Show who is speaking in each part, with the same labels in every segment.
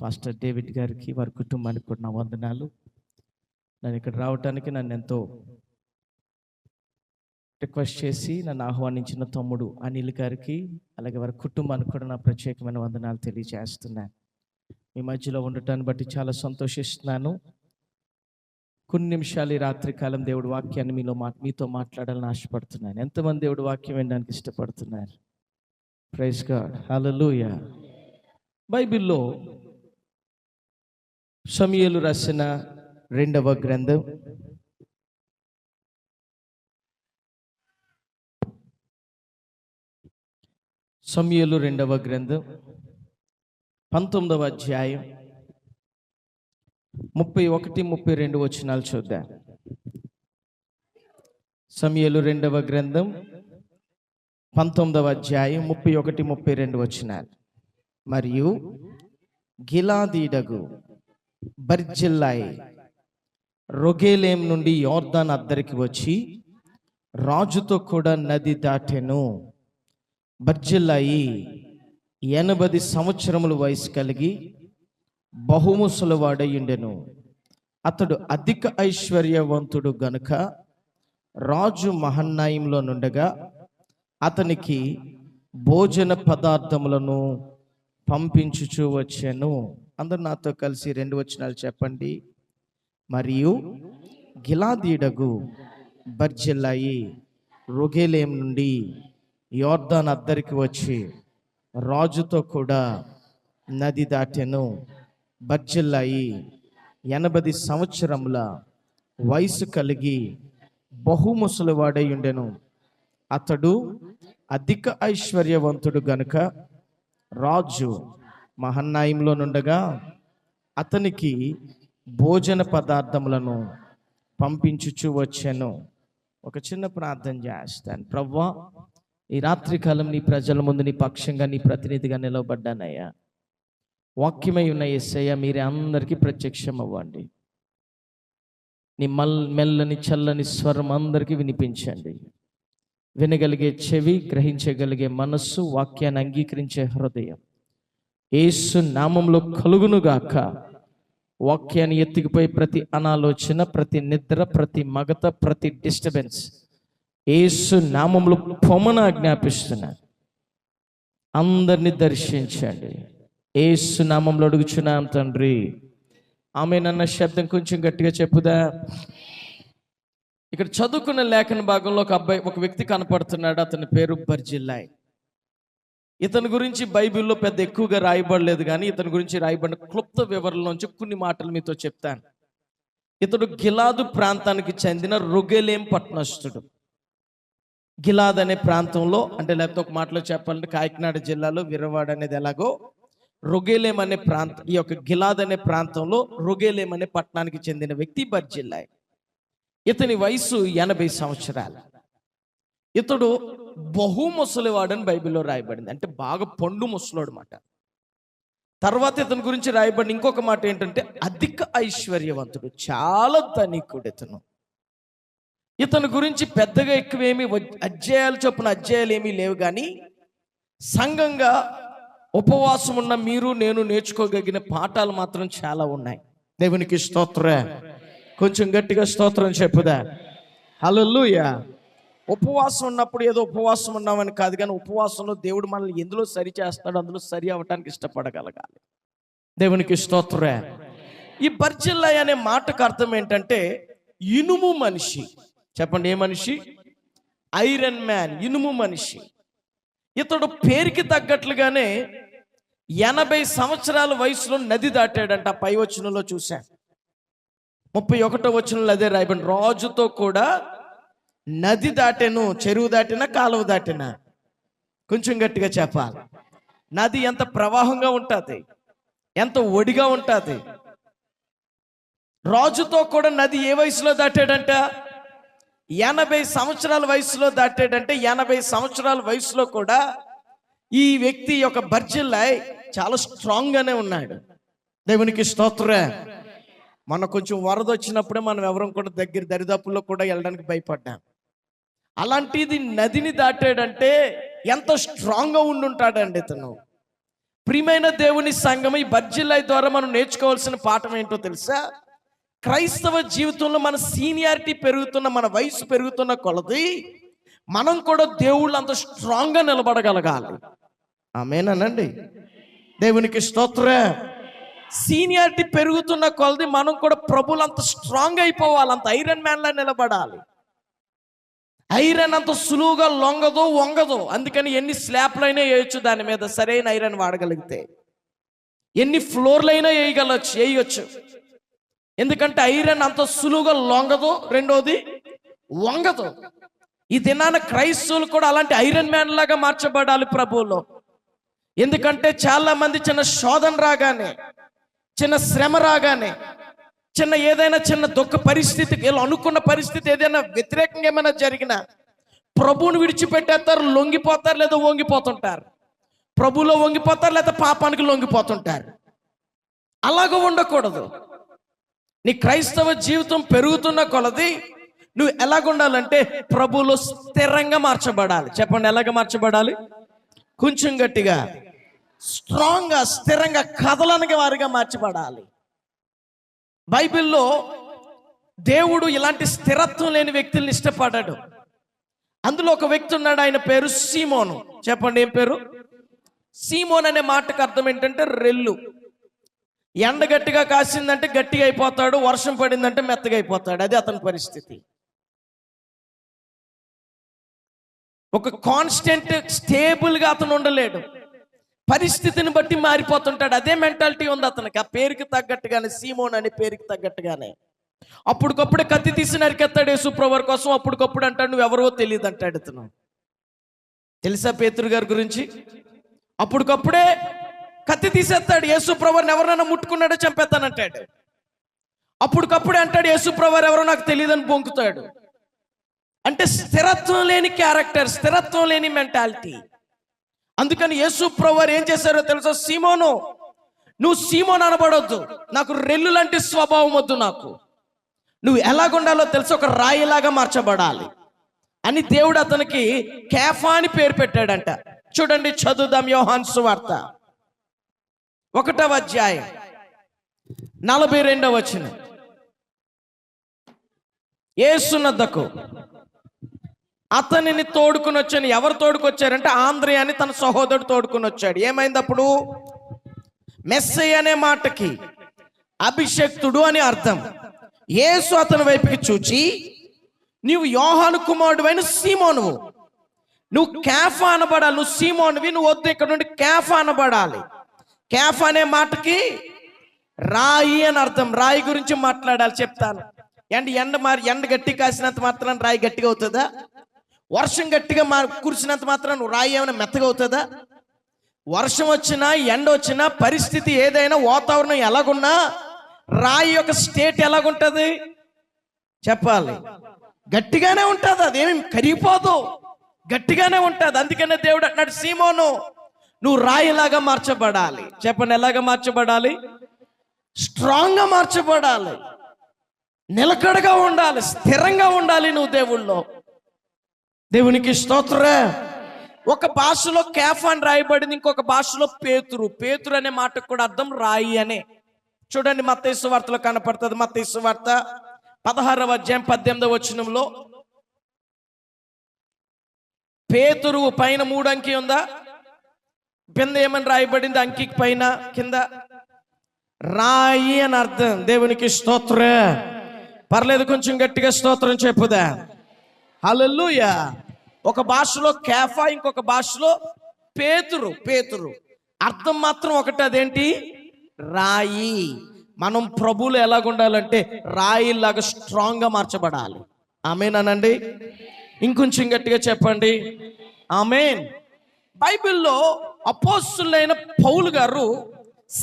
Speaker 1: Pastor David గారికి, వారి కుటుంబానికి కూడా నా వందనాలు. నేను ఇక్కడ రావడానికి నన్ను ఎంతో రిక్వెస్ట్ చేసి నన్ను ఆహ్వానించిన తమ్ముడు అనిల్ గారికి, అలాగే వారి కుటుంబానికి కూడా నా ప్రత్యేకమైన వందనాలు తెలియజేస్తున్నాను. మీ మధ్యలో ఉండటాన్ని బట్టి చాలా సంతోషిస్తున్నాను. కొన్ని నిమిషాలు ఈ రాత్రి కాలం దేవుడి వాక్యాన్ని మీతో మాట్లాడాలని ఆశపడుతున్నాను. ఎంతమంది దేవుడి వాక్యం వినడానికి ఇష్టపడుతున్నారు? ప్రైజ్ గాడ్, హల్లెలూయా. బైబిల్లో సమూయేలు రాసిన 2వ గ్రంథం 19వ అధ్యాయం 31-32 వచనాలు చూద్దాం. సమూయేలు 2వ గ్రంథం 19వ అధ్యాయం 31-32 వచనాలు. మరియు గిలాదీయుడగు బర్జిల్లాయి రొగేలేం నుండి యోర్దాను అద్దరికి వచ్చి రాజుతో కూడా నది దాటెను. బర్జిల్లాయి 80 సంవత్సరముల వయసు కలిగి బహుముసలవాడయుండెను. అతడు అధిక ఐశ్వర్యవంతుడు గనుక రాజు మహన్నాయంలో నుండగా అతనికి భోజన పదార్థములను పంపించుచూ వచ్చాను. అందరు నాతో కలిసి 2 వచనాలు చెప్పండి. మరియు గిలాదీయుడగు బర్జిల్లాయి రొగేలేం నుండి యోర్దాను అద్దరికి వచ్చి రాజుతో కూడా నది దాటెను. బర్జిల్లాయి 80 సంవత్సరముల వయసు కలిగి బహుముసలివాడై ఉండెను. అతడు అధిక ఐశ్వర్యవంతుడు గనుక రాజు మహన్నాయంలో నుండగా అతనికి భోజన పదార్థములను పంపించుచూ వచ్చాను. ఒక చిన్న ప్రార్థన చేస్తాను. ప్రభువా, ఈ రాత్రికాలం నీ ప్రజల ముందు నీ పక్షంగా నీ ప్రతినిధిగా నిలవబడ్డానయ్యా. వాక్యమై ఉన్న యేసయ్య, మీరే అందరికీ ప్రత్యక్షం అవ్వండి. నీ మెల్లని చల్లని స్వరం అందరికీ వినిపించండి. వినగలిగే చెవి, గ్రహించగలిగే మనస్సు, వాక్యాన్ని అంగీకరించే హృదయం యేసు నామంలో కలుగునుగాక. వాక్యాన్ని ఎత్తుకుపోయి ప్రతి అనాలోచన, ప్రతి నిద్ర, ప్రతి మగత, ప్రతి డిస్టర్బెన్స్ యేసు నామంలో పొమ్మన ఆజ్ఞాపిస్తున్నాను. అందరినీ దర్శించండి. యేసు నామంలో అడుగుచున్నాం తండ్రి, ఆమేన్ అన్న శబ్దం కొంచెం గట్టిగా చెప్పుదా. ఇక్కడ చదువుకున్న లేఖన భాగంలో ఒక వ్యక్తి కనపడుతున్నాడు. అతని పేరు బర్జిల్లాయి. ఇతని గురించి బైబిల్లో పెద్ద ఎక్కువగా రాయబడలేదు, కానీ ఇతని గురించి రాయబడిన క్లుప్త వివరణలోంచి కొన్ని మాటలు మీతో చెప్తాను. ఇతడు గిలాదు ప్రాంతానికి చెందిన రొగేలేం పట్టణస్థుడు. గిలాద్ అనే ప్రాంతంలో, అంటే లేకపోతే ఒక మాటలో చెప్పాలంటే కాకినాడ జిల్లాలో విరవాడ అనేది ఎలాగో, రొగేలేం అనే ప్రాంతం, ఈ యొక్క గిలాద్ అనే ప్రాంతంలో రొగేలేం అనే పట్టణానికి చెందిన వ్యక్తి బర్జిల్లాయి. ఇతని వయసు 80 సంవత్సరాలు. ఇతడు బహు ముసలివాడని బైబిల్లో రాయబడింది, అంటే బాగా పండు ముసలోడు మాట. తర్వాత ఇతని గురించి రాయబడిన ఇంకొక మాట ఏంటంటే అధిక ఐశ్వర్యవంతుడు, చాలా ధనికుడు ఇతను. ఇతని గురించి పెద్దగా ఎక్కువేమి అధ్యాయాలు చొప్పున అధ్యాయాలు ఏమీ లేవు, కానీ సంఘంగా ఉపవాసం ఉన్న మీరు నేను నేర్చుకోగలిగిన పాఠాలు మాత్రం చాలా ఉన్నాయి. దేవునికి స్తోత్రం. కొంచెం గట్టిగా స్తోత్రం చెప్పుదా. హల్లెలూయా. ఉపవాసం ఉన్నప్పుడు ఏదో ఉపవాసం ఉన్నామని కాదు, కానీ ఉపవాసంలో దేవుడు మనల్ని ఎందులో సరి చేస్తాడో అందులో సరి అవ్వటానికి ఇష్టపడగలగాలి. దేవునికి స్తోత్రం. ఈ బర్జిల్లాయి అనే మాటకు అర్థం ఏంటంటే ఇనుము మనిషి. చెప్పండి, ఏ మనిషి? ఐరన్ మ్యాన్, ఇనుము మనిషి. ఇతడు పేరుకి తగ్గట్లుగానే 80 సంవత్సరాల వయసులో నది దాటాడంట. పై వచనంలో చూశాను. 31వ వచనంలో అదే రాయబడి, రాజుతో కూడా నది దాటెను. చెరువు దాటినా, కాలువ దాటినా? కొంచెం గట్టిగా చెప్పాలి. నది ఎంత ప్రవాహంగా ఉంటుంది, ఎంత ఒడిగా ఉంటుంది. రాజుతో కూడా నది ఏ వయసులో దాటాడంట? 80 సంవత్సరాల వయసులో దాటాడంటే 80 సంవత్సరాల వయసులో కూడా ఈ వ్యక్తి యొక్క బర్జిల్లాయి చాలా స్ట్రాంగ్ గానే ఉన్నాడు. దేవునికి స్తోత్రం. మన కొంచెం వరద వచ్చినప్పుడే మనం ఎవరం కూడా దరిదాపుల్లో కూడా వెళ్ళడానికి భయపడ్డాం. అలాంటిది నదిని దాటాడంటే ఎంత స్ట్రాంగ్గా ఉండుంటాడండి ఇతను. ప్రియమైన దేవుని సంఘం, ఈ బర్జిల్లై ద్వారా మనం నేర్చుకోవాల్సిన పాఠం ఏంటో తెలుసా? క్రైస్తవ జీవితంలో మన సీనియారిటీ పెరుగుతున్న, మన వయసు పెరుగుతున్న కొలది మనం కూడా దేవుళ్ళు అంత స్ట్రాంగ్గా నిలబడగలగాలి. ఆమేనండి. దేవునికి స్తోత్రం. సీనియారిటీ పెరుగుతున్న కొలది మనం కూడా ప్రభువులు అంత స్ట్రాంగ్ అయిపోవాలి, అంత ఐరన్ మ్యాన్లా నిలబడాలి. ఐరన్ అంత సులువుగా లొంగదు, వంగదు. అందుకని ఎన్ని స్లాబ్లైనా వేయొచ్చు దాని మీద, సరైన ఐరన్ వాడగలిగితే. ఎన్ని ఫ్లోర్లైనా వేయొచ్చు. ఎందుకంటే ఐరన్ అంత సులువుగా లొంగదు, రెండోది వంగదు. ఈ దినాన క్రైస్తవులు కూడా అలాంటి ఐరన్ మ్యాన్ లాగా మార్చబడాలి ప్రభువులో. ఎందుకంటే చాలా మంది చిన్న శోధన రాగానే, చిన్న శ్రమ రాగానే, ఏదైనా చిన్న దుఃఖ పరిస్థితి, వీళ్ళు అనుకున్న పరిస్థితి ఏదైనా వ్యతిరేకంగా ఏమైనా జరిగినా ప్రభువుని విడిచిపెట్టేస్తారు, లొంగిపోతారు, లేదా వంగిపోతుంటారు. ప్రభువులో వంగిపోతారు, లేదా పాపానికి లొంగిపోతుంటారు. అలాగ ఉండకూడదు. నీ క్రైస్తవ జీవితం పెరుగుతున్న కొలది నువ్వు ఎలాగుండాలంటే ప్రభువులో స్థిరంగా మార్చబడాలి. చెప్పండి, ఎలాగ మార్చబడాలి? కొంచెం గట్టిగా, స్ట్రాంగ్గా, స్థిరంగా, కదలని వారిగా మార్చబడాలి. బైబిల్లో దేవుడు ఇలాంటి స్థిరత్వం లేని వ్యక్తుల్ని ఇష్టపడ్డాడు. అందులో ఒక వ్యక్తి ఉన్నాడు, ఆయన పేరు సీమోను. చెప్పండి, ఏం పేరు? సీమోన్ అనే మాటకు అర్థం ఏంటంటే రెల్లు. ఎండ గట్టిగా కాసిందంటే గట్టిగా అయిపోతాడు, వర్షం పడిందంటే మెత్తగా అయిపోతాడు. అది అతని పరిస్థితి. ఒక కాన్స్టెంట్ స్టేబుల్గా అతను ఉండలేడు, పరిస్థితిని బట్టి మారిపోతుంటాడు. అదే మెంటాలిటీ ఉంది అతనికి. ఆ పేరుకి తగ్గట్టుగానే, సీమోన్ అనే పేరుకి తగ్గట్టుగానే. అప్పటికప్పుడే కత్తి తీసి నరికెత్తాడు యేసుప్రభు కోసం. అప్పటికప్పుడు అంటాడు, నువ్వు ఎవరో తెలియదు అంటాడు ఇతను. తెలుసా పేతురు గారి గురించి? అప్పటికప్పుడే కత్తి తీసేస్తాడు. యేసుప్రభుని ఎవరైనా ముట్టుకున్నాడో చంపేస్తానంటాడు. అప్పటికప్పుడే అంటాడు, యేసుప్రభు ఎవరో నాకు తెలియదని బొంకుతాడు. అంటే స్థిరత్వం లేని క్యారెక్టర్, స్థిరత్వం లేని మెంటాలిటీ. అందుకని యేసుప్రభు ఏం చేశారో తెలుసా? సీమోను, నువ్వు సీమోను అనబడొద్దు, నాకు రెల్లు లాంటి స్వభావం వద్దు, నాకు నువ్వు ఎలాగుండాలో తెలుసు, ఒక రాయిలాగా మార్చబడాలి అని దేవుడు అతనికి కేఫా అని పేరు పెట్టాడంట. చూడండి, చదువుదాం. యోహాను సువార్త 1వ అధ్యాయం 42వ వచనం. యేసునద్దకు అతనిని తోడుకుని వచ్చాను. ఎవరు తోడుకొచ్చారంటే ఆంద్రియ అని తన సహోదరుడు తోడుకుని వచ్చాడు. ఏమైంది అప్పుడు? మెస్సయ్య అనే మాటకి అభిషక్తుడు అని అర్థం. యేసు అతని వైపుకి చూచి, నీవు యోహాను కుమారుడువైన సీమోనువు, నువ్వు కేఫా అనబడాలి. నువ్వు సీమోనువి, నువ్వు వద్దు, ఇక్కడ నుండి కేఫా అనబడాలి. కేఫా అనే మాటకి రాయి అని అర్థం. రాయి గురించి మాట్లాడాలి, చెప్తాను. ఎండ గట్టి కాసినంత మాత్రం రాయి గట్టిగా అవుతుందా? వర్షం గట్టిగా కురిసినంత మాత్రం నువ్వు రాయి ఏమైనా మెత్తగా అవుతుందా? వర్షం వచ్చినా, ఎండ వచ్చినా, పరిస్థితి ఏదైనా, వాతావరణం ఎలాగున్నా రాయి యొక్క స్టేట్ ఎలాగుంటుంది చెప్పాలి? గట్టిగానే ఉంటుంది. అదేమి కరిగిపోదు, గట్టిగానే ఉంటుంది. అందుకనే దేవుడు అంటున్నాడు, సీమోను, నువ్వు రాయిలాగా మార్చబడాలి. చెప్పండి, ఎలాగా మార్చబడాలి? స్ట్రాంగ్గా మార్చబడాలి, నిలకడగా ఉండాలి, స్థిరంగా ఉండాలి నువ్వు దేవుళ్ళో. దేవునికి స్తోత్రం. ఒక భాషలో కేఫా అని రాయబడింది, ఇంకొక భాషలో పేతురు. పేతురు అనే మాటకు కూడా అర్థం రాయి అనే. చూడండి, మత్తయి సువార్తలో కనపడుతుంది. మత్తయి సువార్త 16వ అధ్యాయం 18వ వచనంలో పేతురు పైన 3 అంకి ఉందా? కింద ఏమని రాయబడింది? అంకికి పైన కింద రాయి అని అర్థం. దేవునికి స్తోత్రం. పర్లేదు, కొంచెం గట్టిగా స్తోత్రం చెప్పుదా. హల్లెలూయా. ఒక భాషలో కేఫా, ఇంకొక భాషలో పేతురు. పేతురు అర్థం మాత్రం ఒకటి, అదేంటి? రాయి. మనం ప్రభువులు ఎలాగుండాలంటే రాయిలాగా స్ట్రాంగ్గా మార్చబడాలి. ఆమేనండి. ఇంకొంచెం గట్టిగా చెప్పండి, ఆమేన్. బైబిల్లో అపోస్తులైన పౌలు గారు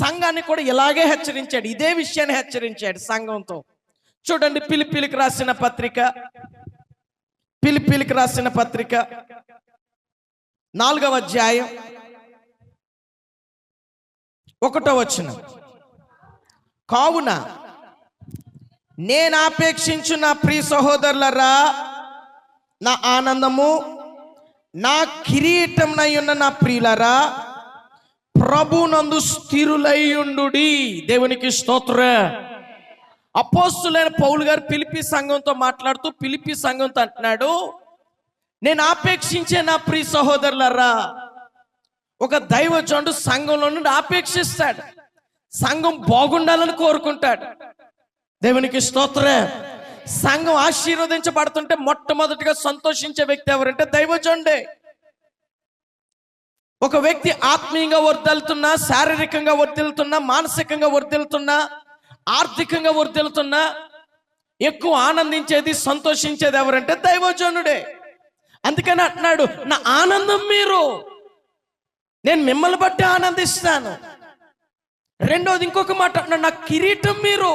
Speaker 1: సంఘాన్ని కూడా ఇలాగే హెచ్చరించాడు, ఇదే విషయాన్ని హెచ్చరించాడు సంఘంతో. చూడండి, ఫిలిప్పీలకు రాసిన పత్రిక 4వ అధ్యాయం 1వ వచనం. కావున నేను ఆపేక్షించు నా ప్రియ సహోదరులరా, నా ఆనందము, నా కిరీటంనై ఉన్న నా ప్రియులరా, ప్రభునందు స్థిరులైయుండుడి. దేవునికి స్తోత్రం. అపోస్తులైన పౌలు గారు ఫిలిప్పీ సంఘంతో మాట్లాడుతూ ఫిలిప్పీ సంఘంతో అంటున్నాడు, నేను ఆపేక్షించే నా ప్రియ సహోదరులారా. ఒక దైవజనుడు సంఘంలో నుండి ఆపేక్షిస్తాడు, సంఘం బాగుండాలని కోరుకుంటాడు. దేవునికి స్తోత్రం. సంఘం ఆశీర్వదించబడుతుంటే మొట్టమొదటిగా సంతోషించే వ్యక్తి ఎవరంటే దైవజనుడే. ఒక వ్యక్తి ఆత్మీయంగా వర్ధిల్లుతున్నా, శారీరకంగా వర్ధిల్లుతున్నా, మానసికంగా వర్ధిల్లుతున్నా, ఆర్థికంగా వర్ధిల్లుతున్నా ఎక్కువ ఆనందించేది, సంతోషించేది ఎవరంటే దైవజనుడే. అందుకని అంటున్నాడు, నా ఆనందం మీరు, నేను మిమ్మల్ని బట్టి ఆనందిస్తాను. రెండోది ఇంకొక మాట అంటున్నాడు, నా కిరీటం మీరు.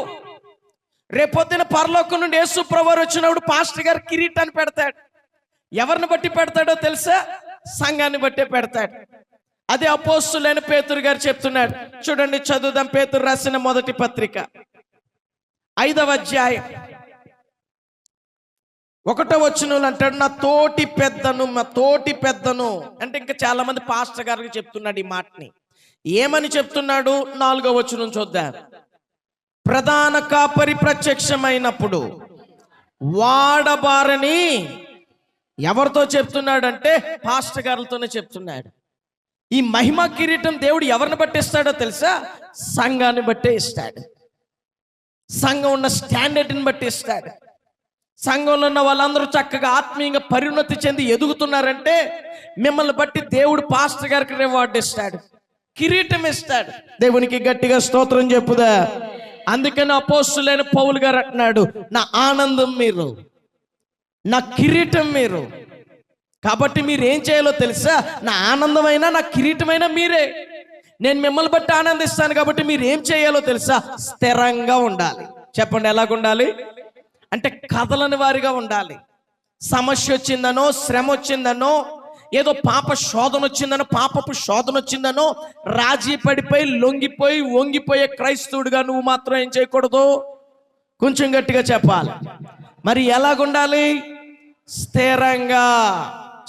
Speaker 1: రేపొద్దున పరలోకం నుండి యేసు ప్రభువు వచ్చినప్పుడు పాస్టర్ గారు కిరీటాన్ని పెడతాడు. ఎవరిని బట్టి పెడతాడో తెలుసా? సంఘాన్ని బట్టే పెడతాడు. అదే అపోస్తులైన పేతురు గారు చెప్తున్నాడు. చూడండి, చదువుదాం. పేతురు రాసిన మొదటి పత్రిక 5వ అధ్యాయం 1వ వచనంలో అంటాడు, నా తోటి పెద్దను అంటే ఇంకా చాలా మంది పాస్టర్ గారికి చెప్తున్నాడు ఈ మాటని. ఏమని చెప్తున్నాడు? 4వ వచనం చూద్దాం. ప్రధాన కాపరి ప్రత్యక్షమైనప్పుడు వాడబారని ఎవరితో చెప్తున్నాడంటే పాస్టర్ గారులతోనే చెప్తున్నాడు. ఈ మహిమ కిరీటం దేవుడు ఎవరిని బట్టి ఇస్తాడో తెలుసా? సంఘాన్ని బట్టే ఇస్తాడు. సంఘం ఉన్న స్టాండర్డ్ని బట్టి ఇస్తాడు. సంఘంలో ఉన్న వాళ్ళందరూ చక్కగా ఆత్మీయంగా పరిణతి చెంది ఎదుగుతున్నారంటే మిమ్మల్ని బట్టి దేవుడు పాస్టర్ గారికి రివార్డు ఇస్తాడు, కిరీటం ఇస్తాడు. దేవునికి గట్టిగా స్తోత్రం చెప్పుదా. అందుకని అపోస్తులైన పౌలు గారు అంటున్నాడు, నా ఆనందం మీరు, నా కిరీటం మీరు. కాబట్టి మీరు ఏం చేయాలో తెలుసా? నా ఆనందమైనా నా కిరీటమైనా మీరే. నేను మిమ్మల్ని బట్టి ఆనందిస్తాను కాబట్టి మీరు ఏం చేయాలో తెలుసా? స్థిరంగా ఉండాలి. చెప్పండి, ఎలాగుండాలి అంటే కదలని వారిగా ఉండాలి. సమస్య వచ్చిందనో, శ్రమ వచ్చిందనో, ఏదో పాపపు శోధన వచ్చిందనో రాజీ పడిపోయి లొంగిపోయి వంగిపోయే క్రైస్తవుడిగా నువ్వు మాత్రం ఏం చేయకూడదు. కొంచెం గట్టిగా చెప్పాలి. మరి ఎలాగుండాలి? స్థిరంగా.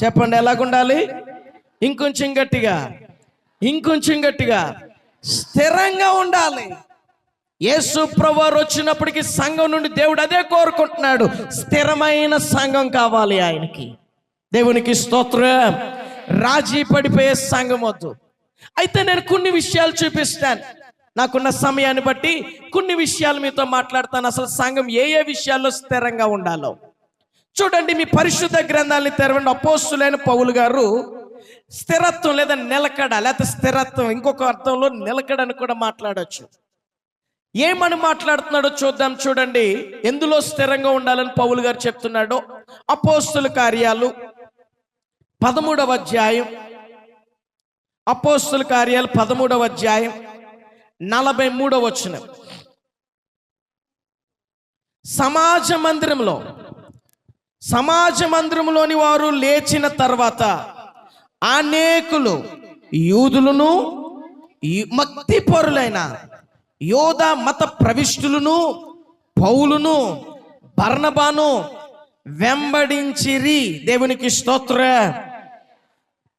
Speaker 1: చెప్పండి, ఎలాగుండాలి? ఇంకొంచెం గట్టిగా స్థిరంగా ఉండాలి. యేసు ప్రభువు వచ్చినప్పటికీ సంఘం నుండి దేవుడు అదే కోరుకుంటున్నాడు, స్థిరమైన సంఘం కావాలి ఆయనకి. దేవునికి స్తోత్రం. రాజీ పడిపోయే సంఘం వద్దు. అయితే నేను కొన్ని విషయాలు చూపిస్తాను, నాకున్న సమయాన్ని బట్టి కొన్ని విషయాలు మీతో మాట్లాడతాను. అసలు సంఘం ఏ ఏ విషయాల్లో స్థిరంగా ఉండాలో చూడండి. మీ పరిశుద్ధ గ్రంథాన్ని తెరవండి. అపోస్తులైన పౌలు గారు స్థిరత్వం లేదా నిలకడ, లేకపోతే స్థిరత్వం, ఇంకొక అర్థంలో నిలకడని కూడా మాట్లాడచ్చు. ఏమని మాట్లాడుతున్నాడో చూద్దాం. చూడండి, ఎందులో స్థిరంగా ఉండాలని పౌలు గారు చెప్తున్నాడో. అపోస్తుల కార్యాలు 13వ అధ్యాయం, అపోస్తుల కార్యాలు 13వ అధ్యాయం 43వ వచనం. సమాజ మందిరంలోని వారు లేచిన తర్వాత అనేకులు యూదులను మక్తిపరులైన యోధ మత ప్రవిష్టులను పౌలును బర్నబాను వెంబడించిరి. దేవునికి స్తోత్రం.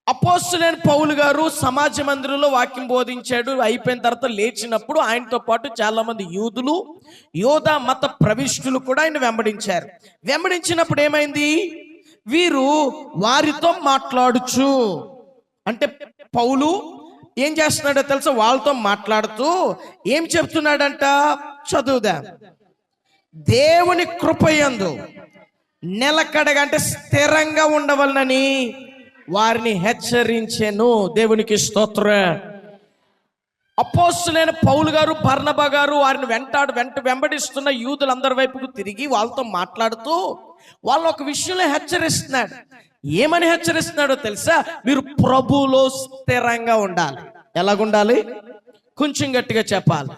Speaker 1: అపోస్తులైన పౌలు గారు సమాజ మందిరంలో వాక్యం బోధించాడు. అయిపోయిన తర్వాత లేచినప్పుడు ఆయనతో పాటు చాలా మంది యూదులు, యోధ మత ప్రవిష్టులు కూడా ఆయన వెంబడించారు. వెంబడించినప్పుడు ఏమైంది? వీరు వారితో మాట్లాడుచు, అంటే పౌలు ఏం చేస్తున్నాడో తెలుసా? వాళ్ళతో మాట్లాడుతూ ఏం చెప్తున్నాడంట? చదువుదాం. దేవుని కృపయందు నిలకడగా అంటే స్థిరంగా ఉండవలనని వారిని హెచ్చరించెను. దేవునికి స్తోత్రం. అపోస్తులైన పౌలు గారు, బర్నబా గారు వారిని వెంబడిస్తున్న యూదులందరి వైపుకు తిరిగి వాళ్ళతో మాట్లాడుతూ వాళ్ళు ఒక విషయంలో హెచ్చరిస్తున్నాడు. ఏమని హెచ్చరిస్తున్నాడో తెలుసా? మీరు ప్రభువులో స్థిరంగా ఉండాలి. ఎలాగుండాలి? కొంచెం గట్టిగా చెప్పాలి.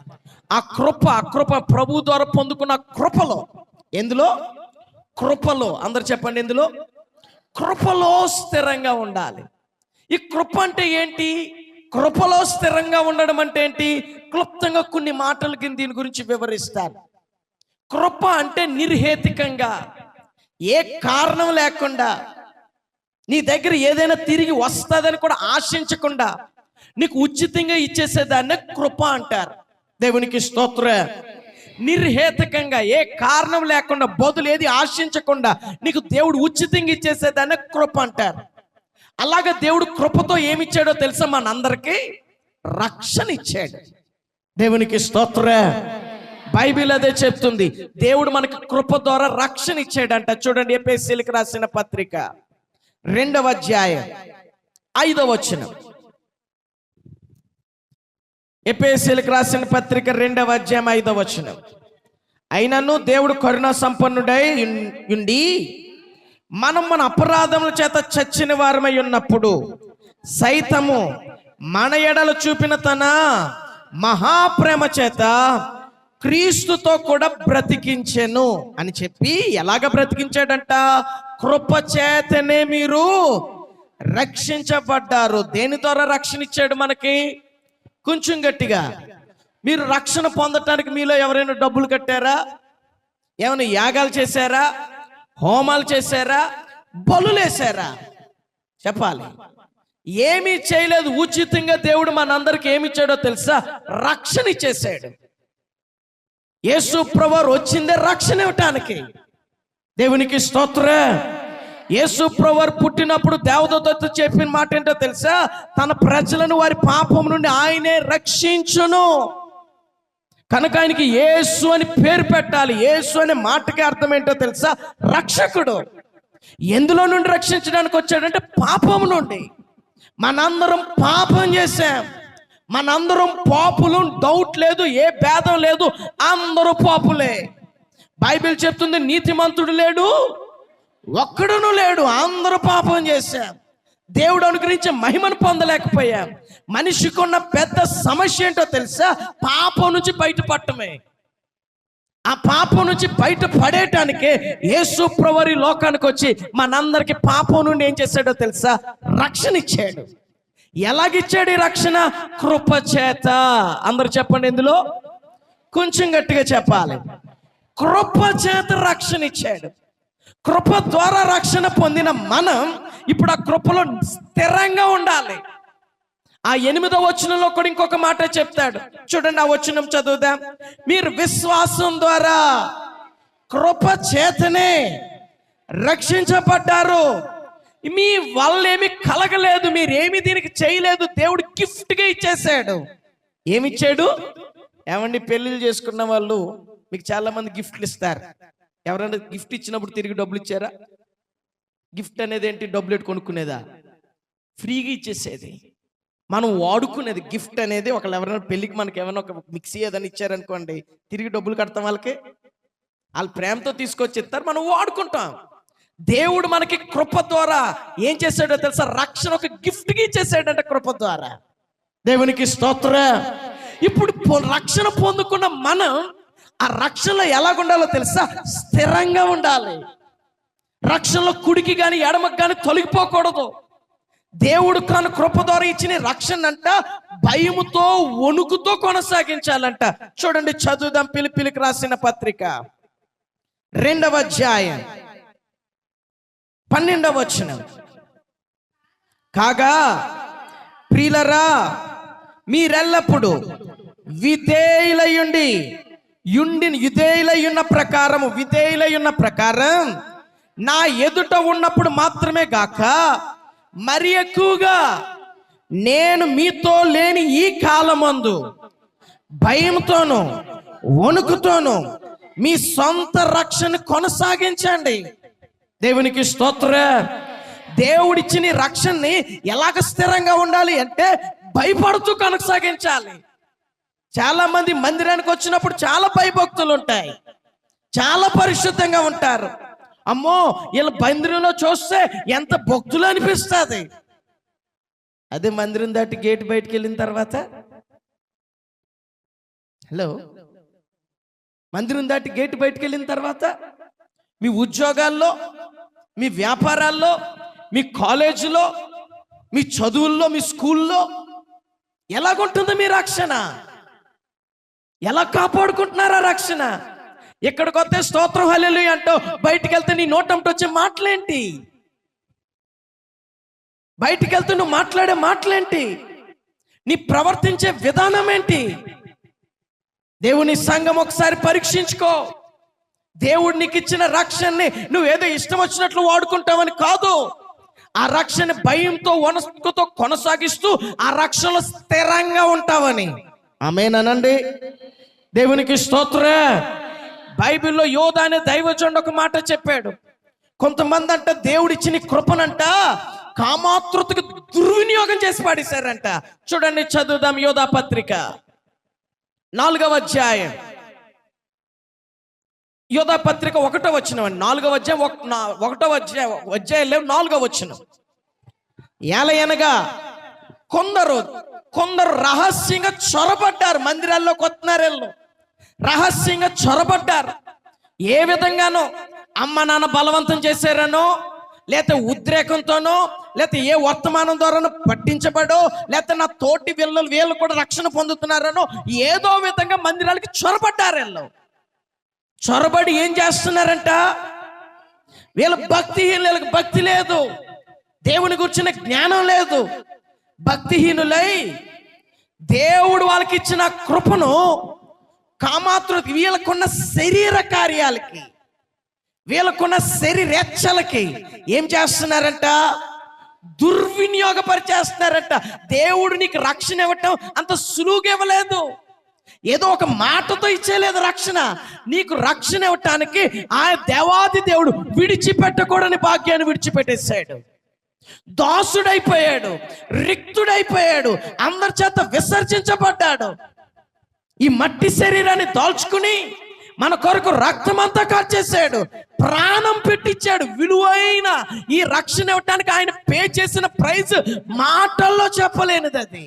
Speaker 1: ఆ కృప ప్రభు ద్వారా పొందుకున్న కృపలో, ఎందులో? కృపలో. అందరు చెప్పండి, ఎందులో? కృపలో స్థిరంగా ఉండాలి. ఈ కృప అంటే ఏంటి? కృపలో స్థిరంగా ఉండడం అంటే ఏంటి? క్లుప్తంగా కొన్ని మాటలకి దీని గురించి వివరిస్తాను. కృప అంటే నిర్హేతుకంగా, ఏ కారణం లేకుండా, నీ దగ్గర ఏదైనా తిరిగి వస్తుందని కూడా ఆశించకుండా నీకు ఉచితంగా ఇచ్చేసేదాన్ని కృప అంటారు. దేవునికి స్తోత్రం. నిర్హేతుకంగా ఏ కారణం లేకుండా బదులు ఏది ఆశించకుండా నీకు దేవుడు ఉచితంగా ఇచ్చేసేదాన్ని కృప అంటారు. అలాగే దేవుడు కృపతో ఏమిచ్చాడో తెలుసా? మనందరికీ రక్షణ ఇచ్చాడు. దేవునికి స్తోత్రం. బైబిల్ అదే చెప్తుంది. దేవుడు మనకి కృప ద్వారా రక్షణ ఇచ్చాడంట. చూడండి, ఎఫెసీయులకు రాసిన పత్రిక 2వ అధ్యాయం 5వ వచనం. ఎఫెసీయులకు రాసిన పత్రిక 2వ అధ్యాయం 5వ వచనం. అయినను దేవుడు కరుణా సంపన్నుడై ఉండి మనం మన అపరాధముల చేత చచ్చిన వారమై ఉన్నప్పుడు సైతము మన ఎడల చూపిన తన మహాప్రేమ చేత క్రీస్తుతో కూడా బ్రతికించెను అని చెప్పి, ఎలాగ బ్రతికించాడంట? కృప చేతనే మీరు రక్షించబడ్డారు. దేని ద్వారా రక్షణ ఇచ్చాడు మనకి? కొంచెం గట్టిగా. మీరు రక్షణ పొందటానికి మీలో ఎవరైనా డబ్బులు కట్టారా? ఏమైనా యాగాలు చేశారా? హోమాలు చేశారా? బలులేశారా? చెప్పాలి. ఏమీ చేయలేదు. ఉచితంగా దేవుడు మనందరికి ఏమి ఇచ్చాడో తెలుసా? రక్షణ ఇచ్చేసాడు. యేసు ప్రభువారు వచ్చిందే రక్షణ ఇవ్వటానికి. దేవునికి స్తోత్రం. యేసు ప్రభువారు పుట్టినప్పుడు దేవదూతతో చెప్పిన మాట ఏంటో తెలుసా? తన ప్రజలను వారి పాపం నుండి ఆయనే రక్షించును. కనుక ఆయనకి యేసు అని పేరు పెట్టాలి. యేసు అనే మాటకి అర్థం ఏంటో తెలుసా? రక్షకుడు. ఎందులో నుండి రక్షించడానికి వచ్చాడంటే పాపం నుండి. మనందరం పాపం చేశాం. మనందరం పాపులు, డౌట్ లేదు, ఏ భేదం లేదు, అందరూ పాపులే. బైబిల్ చెప్తుంది నీతిమంతుడు లేడు, ఒక్కడును లేడు, అందరూ పాపం చేశాం. దేవుడు అనుగ్రహించే మహిమను పొందలేకపోయాం. మనిషికి ఉన్న పెద్ద సమస్య ఏంటో తెలుసా? పాపం నుంచి బయటపడటమే. ఆ పాపం నుంచి బయట పడేయటానికే యేసు ప్రభువు లోకానికి వచ్చి మనందరికి పాపం నుండి ఏం చేశాడో తెలుసా? రక్షణ ఇచ్చాడు. ఎలాగిచ్చాడు ఈ రక్షణ? కృప చేత. అందరు చెప్పండి, ఇందులో కొంచెం గట్టిగా చెప్పాలి. కృప చేత రక్షణ ఇచ్చాడు. కృప ద్వారా రక్షణ పొందిన మనం ఇప్పుడు ఆ కృపలో స్థిరంగా ఉండాలి. ఆ 8వ వచనంలో కూడా ఇంకొక మాట చెప్తాడు. చూడండి, ఆ వచనం చదువుదాం. మీరు విశ్వాసం ద్వారా కృప చేతనే రక్షించబడ్డారు. మీ వల్ల ఏమి కలగలేదు, మీరేమి దీనికి చేయలేదు, దేవుడు గిఫ్ట్గా ఇచ్చేసాడు. ఏమిచ్చాడు? ఏమండి, పెళ్ళిళ్ళు చేసుకున్న వాళ్ళు మీకు చాలా మంది గిఫ్ట్లు ఇస్తారు. ఎవరైనా గిఫ్ట్ ఇచ్చినప్పుడు తిరిగి డబ్బులు ఇచ్చారా? గిఫ్ట్ అనేది ఏంటి? డబ్బులు కొనుక్కునేదా? ఫ్రీగా ఇచ్చేసేది, మనం వాడుకునేది. గిఫ్ట్ అనేది ఒకళ్ళు ఎవరైనా పెళ్ళికి మనకి ఏమైనా ఒక మిక్సీ ఏదైనా ఇచ్చారనుకోండి, తిరిగి డబ్బులు కడతాం వాళ్ళకి. వాళ్ళు ప్రేమతో తీసుకొచ్చి ఇస్తారు, మనం వాడుకుంటాం. దేవుడు మనకి కృప ద్వారా ఏం చేశాడో తెలుసా? రక్షణ ఒక గిఫ్ట్గా ఇచ్చేసాడంట కృప ద్వారా. దేవునికి స్తోత్రం. ఇప్పుడు రక్షణ పొందుకున్న మనం ఆ రక్షణలో ఎలాగుండాలో తెలుసా? స్థిరంగా ఉండాలి. రక్షణలో కుడికి కానీ ఎడమకి కానీ తొలగిపోకూడదు. దేవుడు కాను కృప ద్వారా ఇచ్చిన రక్షణ అంట భయముతో వణుకుతో కొనసాగించాలంట. చూడండి, చదువుదాం. ఫిలిప్పీయులకు రాసిన పత్రిక 2వ అధ్యాయం 12వ వచనం. కాగా ప్రియులరా, మీరెల్లప్పుడు విధేయులై ఉన్న ప్రకారం నా ఎదుట ఉన్నప్పుడు మాత్రమే గాక మరి ఎక్కువగా నేను మీతో లేని ఈ కాలమందు భయంతోను వణుకుతోను మీ సొంత రక్షణ కొనసాగించండి. దేవునికి స్తోత్రం. దేవుడిచ్చిన రక్షణని ఎలాగ స్థిరంగా ఉండాలి అంటే భయపడుతూ కొనసాగించాలి. చాలా మంది మందిరానికి వచ్చినప్పుడు చాలా భయభక్తులు ఉంటాయి, చాలా పరిశుద్ధంగా ఉంటారు. అమ్మో, వీళ్ళ మందిరంలో చూస్తే ఎంత భక్తులు అనిపిస్తుంది. అదే మందిరం దాటి గేట్ బయటికి వెళ్ళిన తర్వాత, హలో, మందిరం దాటి గేట్ బయటికి వెళ్ళిన తర్వాత మీ ఉద్యోగాల్లో, మీ వ్యాపారాల్లో, మీ కాలేజీలో, మీ చదువుల్లో, మీ స్కూల్లో ఎలాగుంటుంది మీ రక్షణ? ఎలా కాపాడుకుంటున్నారా రక్షణ? ఇక్కడికి వస్తే స్తోత్రం హల్లెలూయా అంటూ బయటికి వెళ్తే నీ నోటంట వచ్చే మాటలేంటి? బయటికి వెళ్తే నువ్వు మాట్లాడే మాటలేంటి? నీ ప్రవర్తించే విధానం ఏంటి? దేవుని సంఘం ఒకసారి పరీక్షించుకో. దేవుడు నీకు ఇచ్చిన రక్షణని నువ్వేదో ఇష్టం వచ్చినట్లు వాడుకుంటావని కాదు. ఆ రక్షణ భయంతో వణుకుతో కొనసాగిస్తూ ఆ రక్షణలో స్థిరంగా ఉంటావని. ఆమేనండి. దేవునికి స్తోత్రం. బైబిల్లో యోధా అనే దైవజనుడు ఒక మాట చెప్పాడు. కొంతమంది అంట దేవుడిచ్చిన కృపనంట కామాతృతకు దుర్వినియోగం చేసి పాడేశారంట. చూడండి, చదువుదాం యోధా పత్రిక 4వ అధ్యాయం. యోధా పత్రిక 1వ వచనం అండి. 4వ అధ్యాయం 1వ అధ్యాయంలో 4వ వచనం. ఏలయనగా కొందరు రహస్యంగా చొరబడ్డారు. మందిరాల్లోకి వస్తున్నారు, రహస్యంగా చొరబడ్డారు. ఏ విధంగానో అమ్మ నాన్న బలవంతం చేశారనో, లేకపోతే ఉద్రేకంతోనో, లేకపోతే ఏ వర్తమానం ద్వారానో పట్టించబడో, లేకపోతే నా తోటి వీళ్ళు కూడా రక్షణ పొందుతున్నారనో ఏదో విధంగా మందిరాలకి చొరబడ్డారు. చొరబడి ఏం చేస్తున్నారంట? వీళ్ళకి భక్తి లేదు, దేవుని గురించిన జ్ఞానం లేదు. భక్తిహీనులై దేవుడు వాళ్ళకి ఇచ్చిన కృపను కామాతృత, వీళ్ళకున్న శరీర కార్యాలకి, వీళ్ళకున్న శరీరేచ్ఛలకి ఏం చేస్తున్నారంట? దుర్వినియోగపరిచేస్తున్నారంట. దేవుడు నీకు రక్షణ ఇవ్వటం అంత సులువుగా ఇవ్వలేదు. ఏదో ఒక మాటతో ఇచ్చేలేదు రక్షణ. నీకు రక్షణ ఇవ్వటానికి ఆ దేవాది దేవుడు విడిచిపెట్టకూడని భాగ్యాన్ని విడిచిపెట్టేశాడు. దాసుడైపోయాడు, రిక్తుడైపోయాడు, అందరి చేత విసర్జించబడ్డాడు. ఈ మట్టి శరీరాన్ని దాల్చుకుని మన కొరకు రక్తమంతా కార్చేశాడు, ప్రాణం పెట్టించాడు. విలువైన ఈ రక్షణ ఇవ్వటానికి ఆయన పే చేసిన ప్రైజ్ మాటల్లో చెప్పలేనిది. అది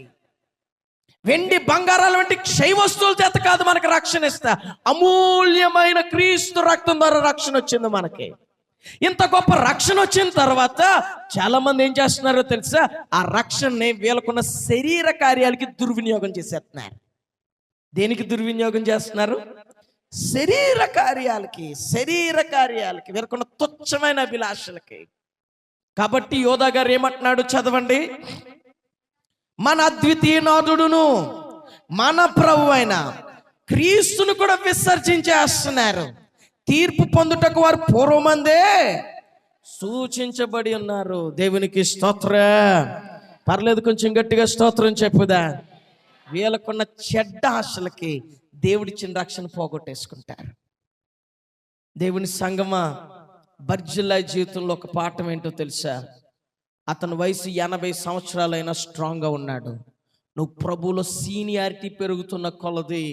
Speaker 1: వెండి బంగారాల వంటి క్షయ వస్తువుల చేత కాదు మనకు రక్షణ ఇస్తా. అమూల్యమైన క్రీస్తు రక్తం ద్వారా రక్షణ వచ్చింది మనకి. ఇంత గొప్ప రక్షణ వచ్చిన తర్వాత చాలా మంది ఏం చేస్తున్నారో తెలుసా? ఆ రక్షణని వీళ్ళకున్న శరీర కార్యాలకి దుర్వినియోగం చేసేస్తున్నారు. దేనికి దుర్వినియోగం చేస్తున్నారు? శరీర కార్యాలకి వీళ్ళకున్న తుచ్చమైన అభిలాషలకి. కాబట్టి యోధా గారు ఏమంటున్నాడు చదవండి. మన అద్వితీయనాథుడును మన ప్రభు అయిన క్రీస్తును కూడా విసర్జించేస్తున్నారు. తీర్పు పొందుటకు వారు పూర్వమందే సూచించబడి ఉన్నారు. దేవునికి స్తోత్రం. పర్లేదు, కొంచెం గట్టిగా స్తోత్రం చెప్పుదా. వీళ్ళకున్న చెడ్డ ఆశలకి దేవుడిచ్చిన రక్షణ పోగొట్టేసుకుంటారు. దేవుని సంగమా, బర్జిల్లా జీవితంలో ఒక పాఠం ఏంటో తెలుసా? అతని వయసు 80 సంవత్సరాలైనా స్ట్రాంగ్గా ఉన్నాడు. నువ్వు ప్రభువులో సీనియారిటీ పెరుగుతున్న కొలది,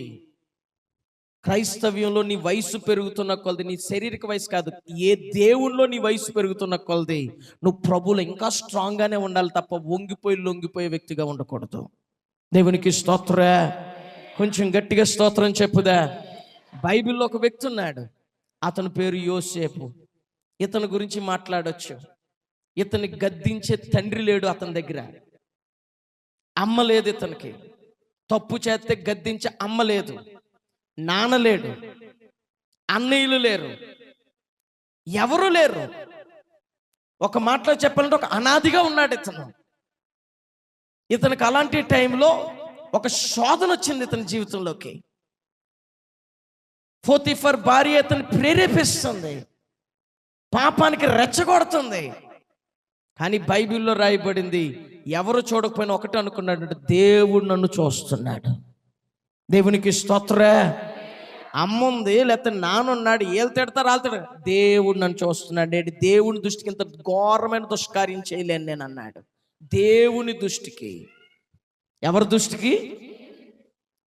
Speaker 1: క్రైస్తవ్యంలో నీ వయసు పెరుగుతున్న కొలది, నీ శారీరక వయసు కాదు, ఏ దేవుళ్ళో నీ వయసు పెరుగుతున్న కొలది నువ్వు ప్రభువులో ఇంకా స్ట్రాంగ్గానే ఉండాలి తప్ప లొంగిపోయే వ్యక్తిగా ఉండకూడదు. దేవునికి స్తోత్రం. కొంచెం గట్టిగా స్తోత్రం చెప్పుదా. బైబిల్లో ఒక వ్యక్తి ఉన్నాడు, అతని పేరు యోసేపు. ఇతని గురించి మాట్లాడొచ్చు. ఇతన్ని గద్దించే తండ్రి లేడు అతని దగ్గర. అమ్మ లేదు ఇతనికి. తప్పు చేస్తే గద్దించే అమ్మ లేదు, నాన్న లేడు, అన్నయ్యలు లేరు, ఎవరు లేరు. ఒక మాటలో చెప్పాలంటే ఒక అనాదిగా ఉన్నాడు ఇతను. ఇతనికి అలాంటి టైంలో ఒక శోధన వచ్చింది ఇతని జీవితంలోకి. పోతీఫర్ భార్య ఇతన్ని ప్రేరేపిస్తుంది, పాపానికి రెచ్చగొడుతుంది. కానీ బైబిల్లో రాయబడింది, ఎవరు చూడకపోయినా ఒకటి అనుకున్నాడు, దేవుడు నన్ను చూస్తున్నాడు. దేవునికి స్తోత్రం. అమ్ముంది, లేకపోతే నానున్నాడు, ఏళ్ళు తిడతారు ఆళ్తాడు, దేవుడు నన్ను చూస్తున్నాడు. దేవుని దృష్టికి ఇంత ఘోరమైన దుష్కార్యం చేయలేను నేను అన్నాడు. దేవుని దృష్టికి, ఎవరి దృష్టికి?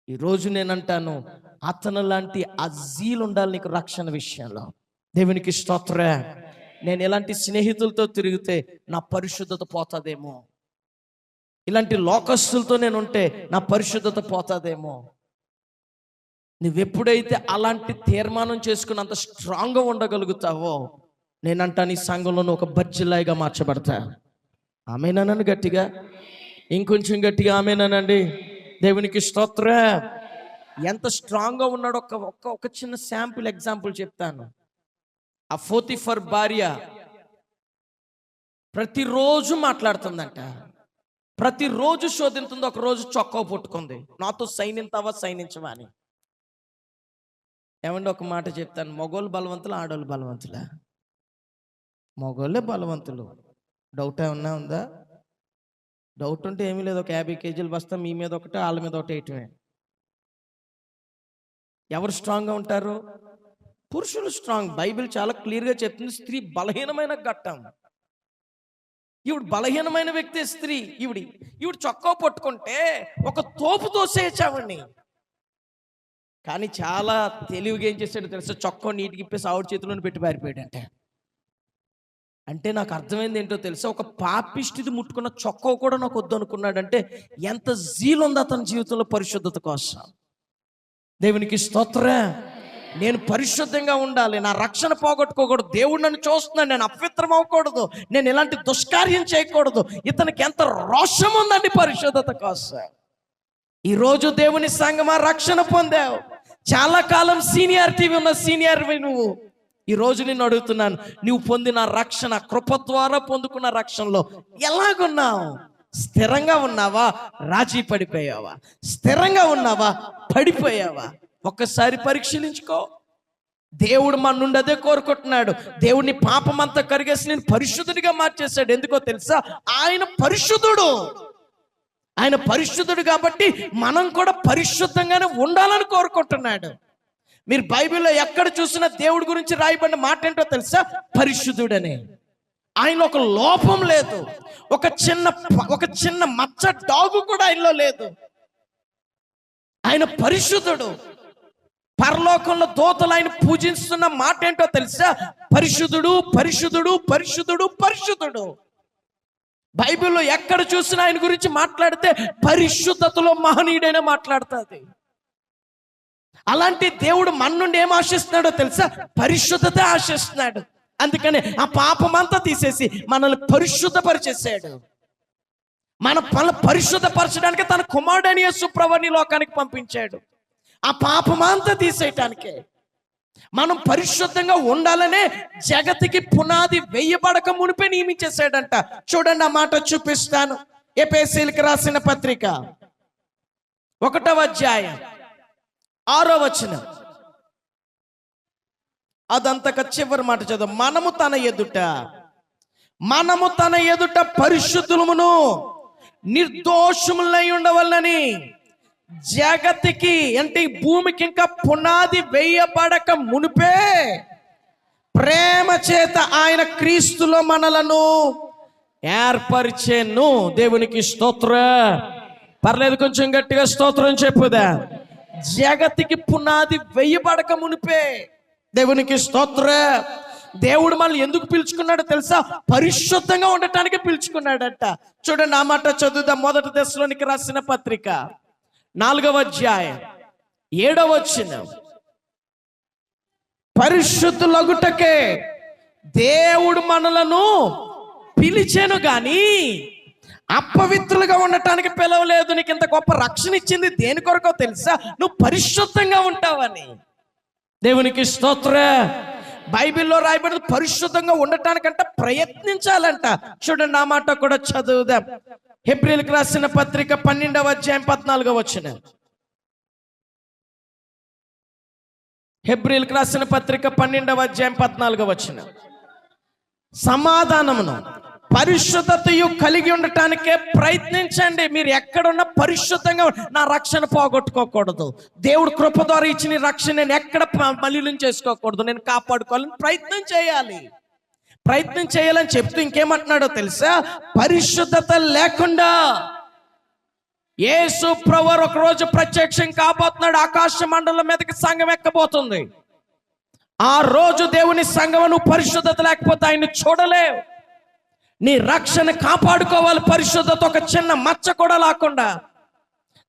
Speaker 1: ఈరోజు నేనంటాను, అతను లాంటి అజీలు ఉండాలి నీకు రక్షణ విషయంలో. దేవునికి స్తోత్రం. నేను ఇలాంటి స్నేహితులతో తిరిగితే నా పరిశుద్ధత పోతుందేమో, ఇలాంటి లోకస్తులతో నేను ఉంటే నా పరిశుద్ధత పోతుందేమో. నువ్వెప్పుడైతే అలాంటి తీర్మానం చేసుకుని అంత స్ట్రాంగ్గా ఉండగలుగుతావో, నేనంటా నీ సంఘంలో ఒక బర్జిల్లాయిగా మార్చబడతా. ఆమేననండి గట్టిగా, ఇంకొంచెం గట్టిగా ఆమేననండి. దేవునికి స్తోత్రం. ఎంత స్ట్రాంగ్గా ఉన్నాడో ఒక చిన్న శాంపుల్ ఎగ్జాంపుల్ చెప్తాను. ఆ పోతీఫర్ భార్య ప్రతిరోజు మాట్లాడుతుందంట, ప్రతిరోజు శోధింతుంది, ఒక రోజు చొక్కా పుట్టుకుంది, నాతో సైనింతావా సైనించవా అని. ఏమండి ఒక మాట చెప్తాను, మగోళ్ళు బలవంతులు, ఆడోళ్ళు బలవంతులా? మగోళ్ళే బలవంతులు. డౌట్ ఏమన్నా ఉందా? డౌట్ ఉంటే ఏమీ లేదు, ఒక 50 కేజీలు బస్తా మీ మీద ఒకటి, వాళ్ళ మీద ఒకటి వేయటమే. ఎవరు స్ట్రాంగ్గా ఉంటారు? పురుషులు స్ట్రాంగ్. బైబిల్ చాలా క్లియర్గా చెప్తుంది, స్త్రీ బలహీనమైన ఘట్టం. ఈవిడ బలహీనమైన వ్యక్తి స్త్రీ. ఈవిడ చొక్కా పట్టుకుంటే ఒక తోపు తోసేచావండి. కానీ చాలా తెలివిగా ఏం చేశాడు తెలుసా? చొక్కా నీటికి ఇప్పేసి ఆవిడ చేతిలోని పెట్టి పారిపోయాడంటే. అంటే నాకు అర్థమైంది ఏంటో తెలుసా? ఒక పాపిష్టిది ముట్టుకున్న చొక్కా కూడా నాకు వద్దు అనుకున్నాడంటే ఎంత జీల్ ఉంది అతని జీవితంలో పరిశుద్ధత కోసం. దేవునికి స్తోత్రం. నేను పరిశుద్ధంగా ఉండాలి, నా రక్షణ పోగొట్టుకోకూడదు, దేవుడు నన్ను చూస్తున్నాడు, నేను అపవిత్రం అవ్వకూడదు, నేను ఇలాంటి దుష్కార్యం చేయకూడదు. ఇతనికి ఎంత రోషం ఉందండి పరిశుద్ధత కోసం. ఈరోజు దేవుని సంగమా రక్షణ పొందావు, చాలా కాలం సీనియారిటీ ఉన్న సీనియర్వి నువ్వు. ఈరోజు నిన్ను అడుగుతున్నాను, నువ్వు పొందిన రక్షణ, కృప ద్వారా పొందుకున్న రక్షణలో ఎలాగున్నావు? స్థిరంగా ఉన్నావా? రాజీ పడిపోయావా? స్థిరంగా ఉన్నావా? పడిపోయావా? ఒక్కసారి పరీక్షించుకో. దేవుడు మన నుండి అదే కోరుకుంటున్నాడు. దేవుడిని పాపమంతా కరిగేసి నేను పరిశుద్ధుడిగా మార్చేశాడు. ఎందుకో తెలుసా? ఆయన పరిశుద్ధుడు. ఆయన పరిశుద్ధుడు కాబట్టి మనం కూడా పరిశుద్ధంగానే ఉండాలని కోరుకుంటున్నాడు. మీరు బైబిల్లో ఎక్కడ చూసినా దేవుడి గురించి రాయబడిన మాట ఏంటో తెలుసా? పరిశుద్ధుడని. ఆయన ఒక లోపం లేదు, ఒక చిన్న మచ్చ డాగు కూడా ఆయనలో లేదు. ఆయన పరిశుద్ధుడు. పరలోకంలో దూతలు ఆయన పూజిస్తున్న మాట ఏంటో తెలుసా? పరిశుద్ధుడు, పరిశుద్ధుడు, పరిశుద్ధుడు, పరిశుద్ధుడు. బైబిల్లో ఎక్కడ చూసినా ఆయన గురించి మాట్లాడితే పరిశుద్ధతలో మహనీయుడైన మాట్లాడుతుంది. అలాంటి దేవుడు మన నుండి ఏం ఆశిస్తున్నాడో తెలుసా? పరిశుద్ధత ఆశిస్తున్నాడు. అందుకని ఆ పాపమంతా తీసేసి మనల్ని పరిశుద్ధపరిచేసాడు. మన పరిశుద్ధపరచడానికి తన కుమారుడైన యేసు ప్రభువుని లోకానికి పంపించాడు. ఆ పాపమంతా తీసేయటానికే. మనం పరిశుద్ధంగా ఉండాలనే జగతికి పునాది వేయబడక మునిపే నియమించేశాడంట. చూడండి, ఆ మాట చూపిస్తాను. ఎఫెసీయులకు రాసిన పత్రిక 1వ అధ్యాయం 6వ వచనం. అదంతక చివరి మాట చదువు. మనము తన ఎదుట పరిశుద్ధులమును నిర్దోషములై ఉండవల్లని జగతికి, అంటే ఈ భూమికి ఇంకా పునాది వేయబడక మునిపే ప్రేమ చేత ఆయన క్రీస్తులో మనలను ఏర్పరిచెను. దేవునికి స్తోత్రం. పర్లేదు, కొంచెం గట్టిగా స్తోత్రం చెప్పుదా. జగతికి పునాది వేయబడక మునిపే. దేవునికి స్తోత్రం. దేవుడు మనల్ని ఎందుకు పిలుచుకున్నాడో తెలుసా? పరిశుద్ధంగా ఉండటానికి పిలుచుకున్నాడట. చూడండి, ఆ మాట చదువుదాం. 1 దెస్సలోనికి రాసిన పత్రిక 4వ అధ్యాయం 7వ వచనం. పరిశుద్ధులగుటకే దేవుడు మనలను పిలిచెను గాని అపవిత్రులుగా ఉండటానికి పిలవలేదు. నీకు ఇంత గొప్ప రక్షణ ఇచ్చింది దేని కొరకో తెలుసా? నువ్వు పరిశుద్ధంగా ఉంటావని. దేవునికి స్తోత్రం. బైబిల్లో రాయబడి పరిశుద్ధంగా ఉండటానికంట ప్రయత్నించాలంట. చూడండి, ఆ మాట కూడా చదువుదాం. హెబ్రీయులకు రాసిన పత్రిక 12వ అధ్యాయం 14వ వచనం. హెబ్రీయులకు రాసిన పత్రిక 12వ అధ్యాయం 14వ వచనం. సమాధానమును పరిశుద్ధతయు కలిగి ఉండటానికే ప్రయత్నించండి. మీరు ఎక్కడున్నా పరిశుద్ధంగా, నా రక్షణ పోగొట్టుకోకూడదు, దేవుడు కృప ద్వారా ఇచ్చిన రక్షణ నేను ఎక్కడ మలినం చేసుకోకూడదు, నేను కాపాడుకోవాలని ప్రయత్నం చేయాలని చెప్తూ ఇంకేమంటున్నాడో తెలుసా? పరిశుద్ధత లేకుండా యేసు ప్రభువు ఒక రోజు ప్రత్యక్షం కాబోతున్నాడు. ఆకాశ మండలం మీదకి సంఘం ఎక్కబోతుంది. ఆ రోజు దేవుని సంఘం నువ్వు పరిశుద్ధత లేకపోతే ఆయన్ని చూడలేవు. నీ రక్షణ కాపాడుకోవాలి పరిశుద్ధత, ఒక చిన్న మచ్చ కూడా లేకుండా.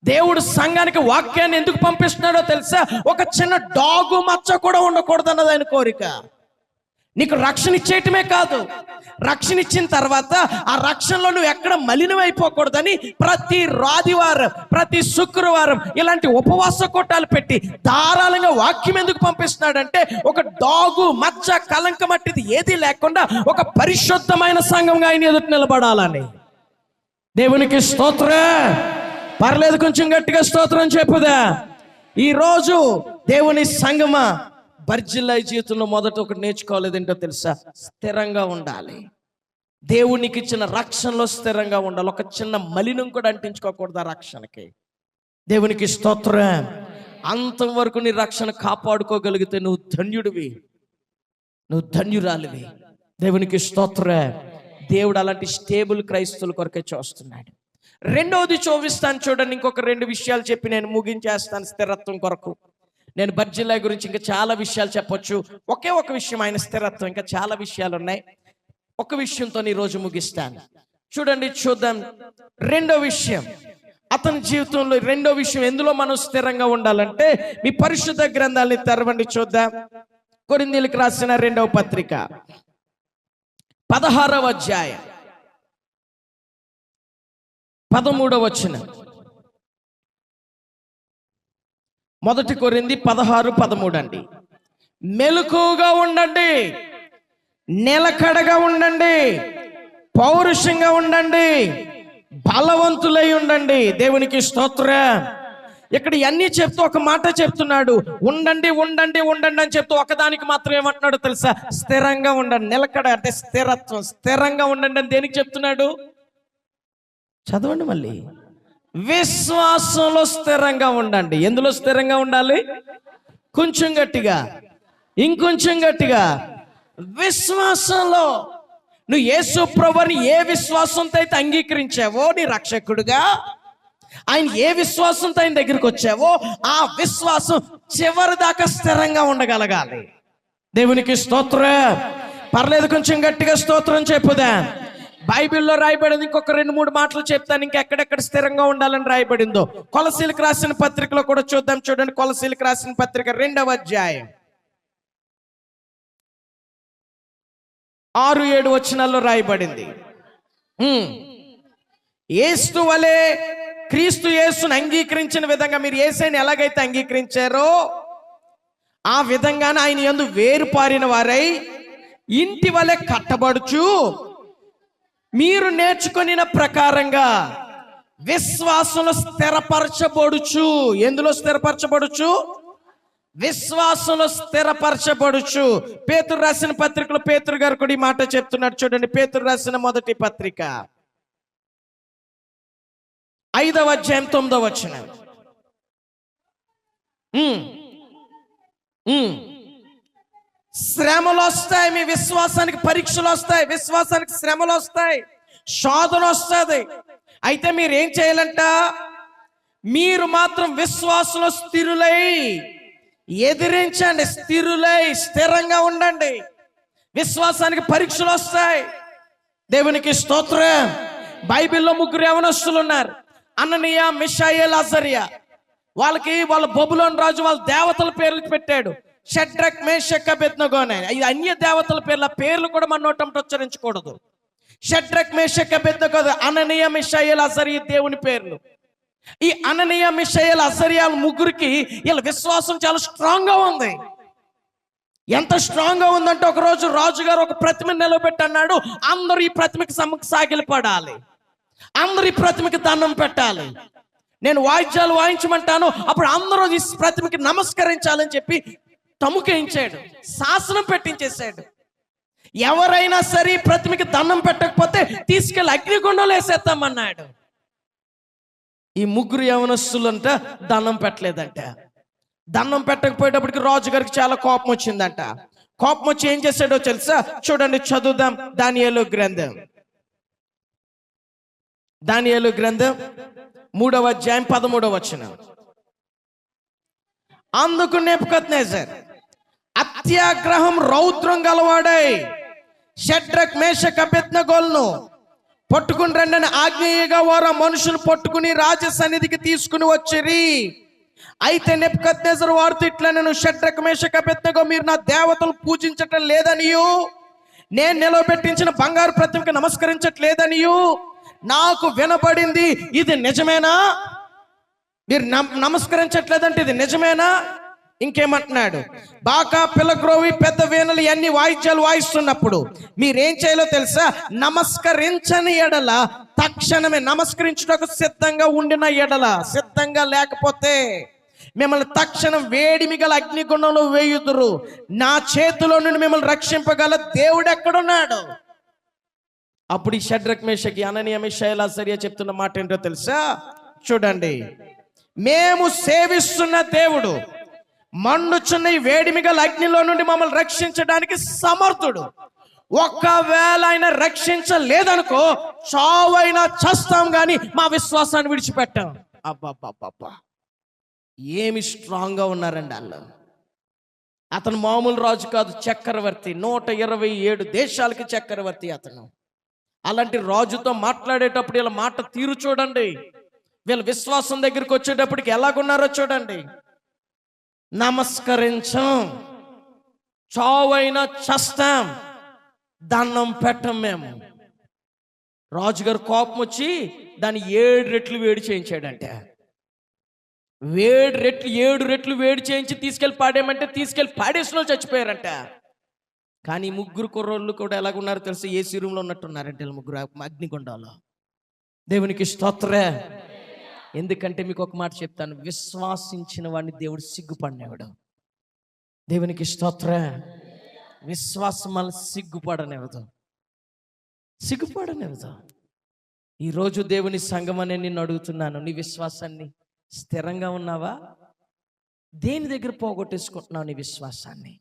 Speaker 1: దేవుడు సంఘానికి వాక్యాన్ని ఎందుకు పంపిస్తున్నాడో తెలుసా? ఒక చిన్న డాగు మచ్చ కూడా ఉండకూడదు అన్నది ఆయన కోరిక. నీకు రక్షణ ఇచ్చేయటమే కాదు, రక్షణ ఇచ్చిన తర్వాత ఆ రక్షణలో నువ్వు ఎక్కడ మలినం అయిపోకూడదని ప్రతి ఆదివారం, ప్రతి శుక్రవారం ఇలాంటి ఉపవాస కూటాలు పెట్టి ధారాళంగా వాక్యం ఎందుకు పంపిస్తున్నాడంటే ఒక డాగు మచ్చ కలంక మట్టిది ఏది లేకుండా ఒక పరిశుద్ధమైన సంఘంగా ఆయన ఎదుటి నిలబడాలని. దేవునికి స్తోత్రం. పర్లేదు, కొంచెం గట్టిగా స్తోత్రం చెప్పుదా. ఈరోజు దేవుని సంగమా, బర్జిల్లై జీవితంలో మొదట ఒకటి నేర్చుకోలేదు, ఏంటో తెలుసా? స్థిరంగా ఉండాలి. దేవునికి ఇచ్చిన రక్షణలో స్థిరంగా ఉండాలి. ఒక చిన్న మలినం కూడా అంటించుకోకూడదు ఆ రక్షణకి. దేవునికి స్తోత్రం. అంతవరకు నీ రక్షణ కాపాడుకోగలిగితే నువ్వు ధన్యుడివి, నువ్వు ధన్యురాలివి. దేవునికి స్తోత్రం. దేవుడు అలాంటి స్టేబుల్ క్రైస్తవుల కొరకే చూస్తున్నాడు. రెండవది చూపిస్తాను చూడండి. ఇంకొక 2 విషయాలు చెప్పి నేను ముగించేస్తాను స్థిరత్వం కొరకు. నేను బర్జిల్లై గురించి ఇంకా చాలా విషయాలు చెప్పొచ్చు. ఒకే ఒక విషయం ఆయన స్థిరత్వం, ఇంకా చాలా విషయాలు ఉన్నాయి. ఒక విషయంతో ఈ రోజు ముగిస్తాను. చూడండి, చూద్దాం. రెండో విషయం అతని జీవితంలో, రెండో విషయం ఎందులో మనం స్థిరంగా ఉండాలంటే, మీ పరిశుద్ధ గ్రంథాలని తెరవండి, చూద్దాం. కొరింథీయులకు రాసిన 2వ పత్రిక 16వ అధ్యాయం 13వ వచనం. 1 కొరింథీ 16:13 అండి. మెలకువగా ఉండండి, నిలకడగా ఉండండి, పౌరుషంగా ఉండండి, బలవంతులై ఉండండి. దేవునికి స్తోత్రం. ఇక్కడ ఇవన్నీ చెప్తూ ఒక మాట చెప్తున్నాడు, ఉండండి ఉండండి ఉండండి అని చెప్తూ ఒకదానికి మాత్రం ఏమంటున్నాడు తెలుసా? స్థిరంగా ఉండండి. నిలకడ అంటే స్థిరత్వం. స్థిరంగా ఉండండి అని దేనికి చెప్తున్నాడు? చదవండి మళ్ళీ. విశ్వాసంలో స్థిరంగా ఉండండి. ఎందులో స్థిరంగా ఉండాలి? కొంచెం గట్టిగా, ఇంకొంచెం గట్టిగా. విశ్వాసంలో. నువ్వు యేసు ప్రభువుని ఏ విశ్వాసంతో అయితే అంగీకరించావో నీ రక్షకుడుగా, ఆయన ఏ విశ్వాసంతో ఆయన దగ్గరికి వచ్చావో ఆ విశ్వాసం చివరి దాకా స్థిరంగా ఉండగలగాలి. దేవునికి స్తోత్రం. పర్లేదు, కొంచెం గట్టిగా స్తోత్రం చెప్పుదా. బైబిల్లో రాయబడింది. ఇంకొక 2-3 మాటలు చెప్తాను, ఇంకెక్కడెక్కడ స్థిరంగా ఉండాలని రాయబడిందో. కొలసీలకు రాసిన పత్రికలో కూడా చూద్దాం. చూడండి, కొలసీలకు రాసిన పత్రిక 2వ అధ్యాయం 6-7 వచనాల్లో రాయబడింది. యేసు వలె క్రీస్తు యేసును అంగీకరించిన విధంగా మీరు యేసుని ఎలాగైతే అంగీకరించారో ఆ విధంగానే ఆయన యందు వేరుపారిన వారై ఇంటి వలె కట్టబడుచు మీరు నేర్చుకొనిన ప్రకారంగా విశ్వాసంలో స్థిరపరచబడుచు. ఎందులో స్థిరపరచబడుచు? విశ్వాసంలో స్థిరపరచబడుచు. పేతురు రాసిన పత్రికలో పేతురు గారు కూడా ఈ మాట చెప్తున్నాడు. చూడండి, పేతురు రాసిన 1వ పత్రిక 5వ అధ్యాయం 9వ వచనం. శ్రమలు వస్తాయి, మీ విశ్వాసానికి పరీక్షలు వస్తాయి, విశ్వాసానికి శ్రమలు వస్తాయి, శోధన వస్తుంది. అయితే మీరు ఏం చేయాలంట? మీరు మాత్రం విశ్వాసంలో స్థిరులై ఎదిరించండి. స్థిరులై స్థిరంగా ఉండండి. విశ్వాసానికి పరీక్షలు వస్తాయి. దేవునికి స్తోత్రం. బైబిల్లో 3 యవనస్తులు ఉన్నారు, అననీయ, మిషాయేల్, అజర్యా. వాళ్ళ బబులోను రాజు వాళ్ళ దేవతల పేర్లు పెట్టాడు. షడ్రక్, మేషక్, అబేద్నెగో అనే. ఈ అన్య దేవతల పేర్లు కూడా మన నోటంట ఉచ్చరించకూడదు. షడ్రక్, మేషక్, అబేద్నెగో, అననీయ, మిషాయేల్, అజర్యా దేవుని పేర్లు. ఈ అననీయ, మిషాయేల్, అజర్యా ముగ్గురికి వీళ్ళ విశ్వాసం చాలా స్ట్రాంగ్ గా ఉంది. ఎంత స్ట్రాంగ్ గా ఉందంటే, ఒక రోజు రాజుగారు ఒక ప్రతిమను నిలబెట్టి అన్నాడు, అందరూ ఈ ప్రతిమకి సాగిలపడాలి, అందరూ ఈ ప్రతిమకి దండం పెట్టాలి, నేను వాయిద్యాలు వాయించమంటాను, అప్పుడు అందరూ ఈ ప్రతిమకి నమస్కరించాలని చెప్పి తముకేయించాడు, శాసనం పెట్టించేశాడు. ఎవరైనా సరే ప్రతిమకి దండం పెట్టకపోతే తీసుకెళ్లి అగ్నిగుండంలో వేసేస్తామన్నాడు. ఈ 3 యవనస్తులంట దండం పెట్టలేదంట. దండం పెట్టకపోయేటప్పటికి రాజుగారికి చాలా కోపం వచ్చిందంట. కోపం వచ్చి ఏం చేశాడో తెలుసా? చూడండి, చదువుదాం. దానియేలు గ్రంథం 3వ అధ్యాయం 13వ వచనం. అందుకు నెబుకద్నెజర్ అత్యాగ్రహం రౌద్రం గలవాడై షడ్రక్, మేషక్, అబేద్నెగోలను పట్టుకుని రండి ఆజ్ఞేయగా వారు మనుషులు పట్టుకుని రాజ సన్నిధికి తీసుకుని వచ్చిరి. అయితే నెబుకద్నెజరు వారితో ఇట్లనెను, షడ్రక్, మేషక్, అబేద్నెగో, మీరు నా దేవతలు పూజించటం లేదనియు, నేను నిలబెట్టించిన బంగారు ప్రతిమకి నమస్కరించట్లేదనియు నాకు వినబడింది. ఇది నిజమేనా? మీరు నమస్కరించట్లేదంటే ఇది నిజమేనా? ఇంకేమంటున్నాడు? బాకా పిల్లగ్రోవి పెద్ద వీణలు అన్ని వాయిద్యాలు వాయిస్తున్నప్పుడు మీరేం చేయాలో తెలుసా? నమస్కరించని ఎడల తక్షణమే, నమస్కరించుటకు సిద్ధంగా ఉండిన ఎడల, సిద్ధంగా లేకపోతే మిమ్మల్ని తక్షణం వేడిమి గల అగ్నిగుండంలో వేయుదురు. నా చేతిలో నుండి మిమ్మల్ని రక్షింపగల దేవుడు ఎక్కడున్నాడు? అప్పుడు ఈ షడ్రక్ మేషకి అననీయ మిషాయేల్ అజర్యా చెప్తున్న మాట ఏంటో తెలుసా? చూడండి, మేము సేవిస్తున్న దేవుడు మండుచున్న ఈ వేడిమి గల అగ్నిలో నుండి మమ్మల్ని రక్షించడానికి సమర్థుడు. ఒకవేళ ఆయన రక్షించలేదనుకో చావైనా చస్తాం కానీ మా విశ్వాసాన్ని విడిచిపెట్టాం. అబ్బా, ఏమి స్ట్రాంగ్గా ఉన్నారండి వాళ్ళు. అతను మామూలు రాజు కాదు, చక్రవర్తి. 127 దేశాలకి చక్రవర్తి అతను. అలాంటి రాజుతో మాట్లాడేటప్పుడు వీళ్ళ మాట తీరు చూడండి, వీళ్ళ విశ్వాసం దగ్గరికి వచ్చేటప్పటికి ఎలాగున్నారో చూడండి. నమస్కరించం, చావైనా చస్తాం, దండం పెట్టం మేము. రాజుగారు కోపం వచ్చి దాన్ని 7 రెట్లు వేడి చేయించాడంటే, 7 రెట్లు వేడి చేయించి తీసుకెళ్ళి పాడేమంటే తీసుకెళ్ళి పాడేసిన చచ్చిపోయారంట. కానీ 3 కుర్రోళ్ళు కూడా ఎలాగున్నారో తెలుసు? ఏసీ రూమ్లో ఉన్నట్టున్నారంటే వీళ్ళు 3 అగ్నిగుండాలు. దేవునికి స్తోత్రం. ఎందుకంటే మీకు ఒక మాట చెప్తాను, విశ్వాసించిన వాడిని దేవుడు సిగ్గుపడనివ్వడు. దేవునికి స్తోత్రం. విశ్వాసం వల్ల సిగ్గుపడనివ్వదు. ఈరోజు దేవుని సంఘం అనే నిన్ను అడుగుతున్నాను, నీ విశ్వాసాన్ని స్థిరంగా ఉన్నావా? దేని దగ్గర పోగొట్టేసుకుంటున్నావు నీ విశ్వాసాన్ని?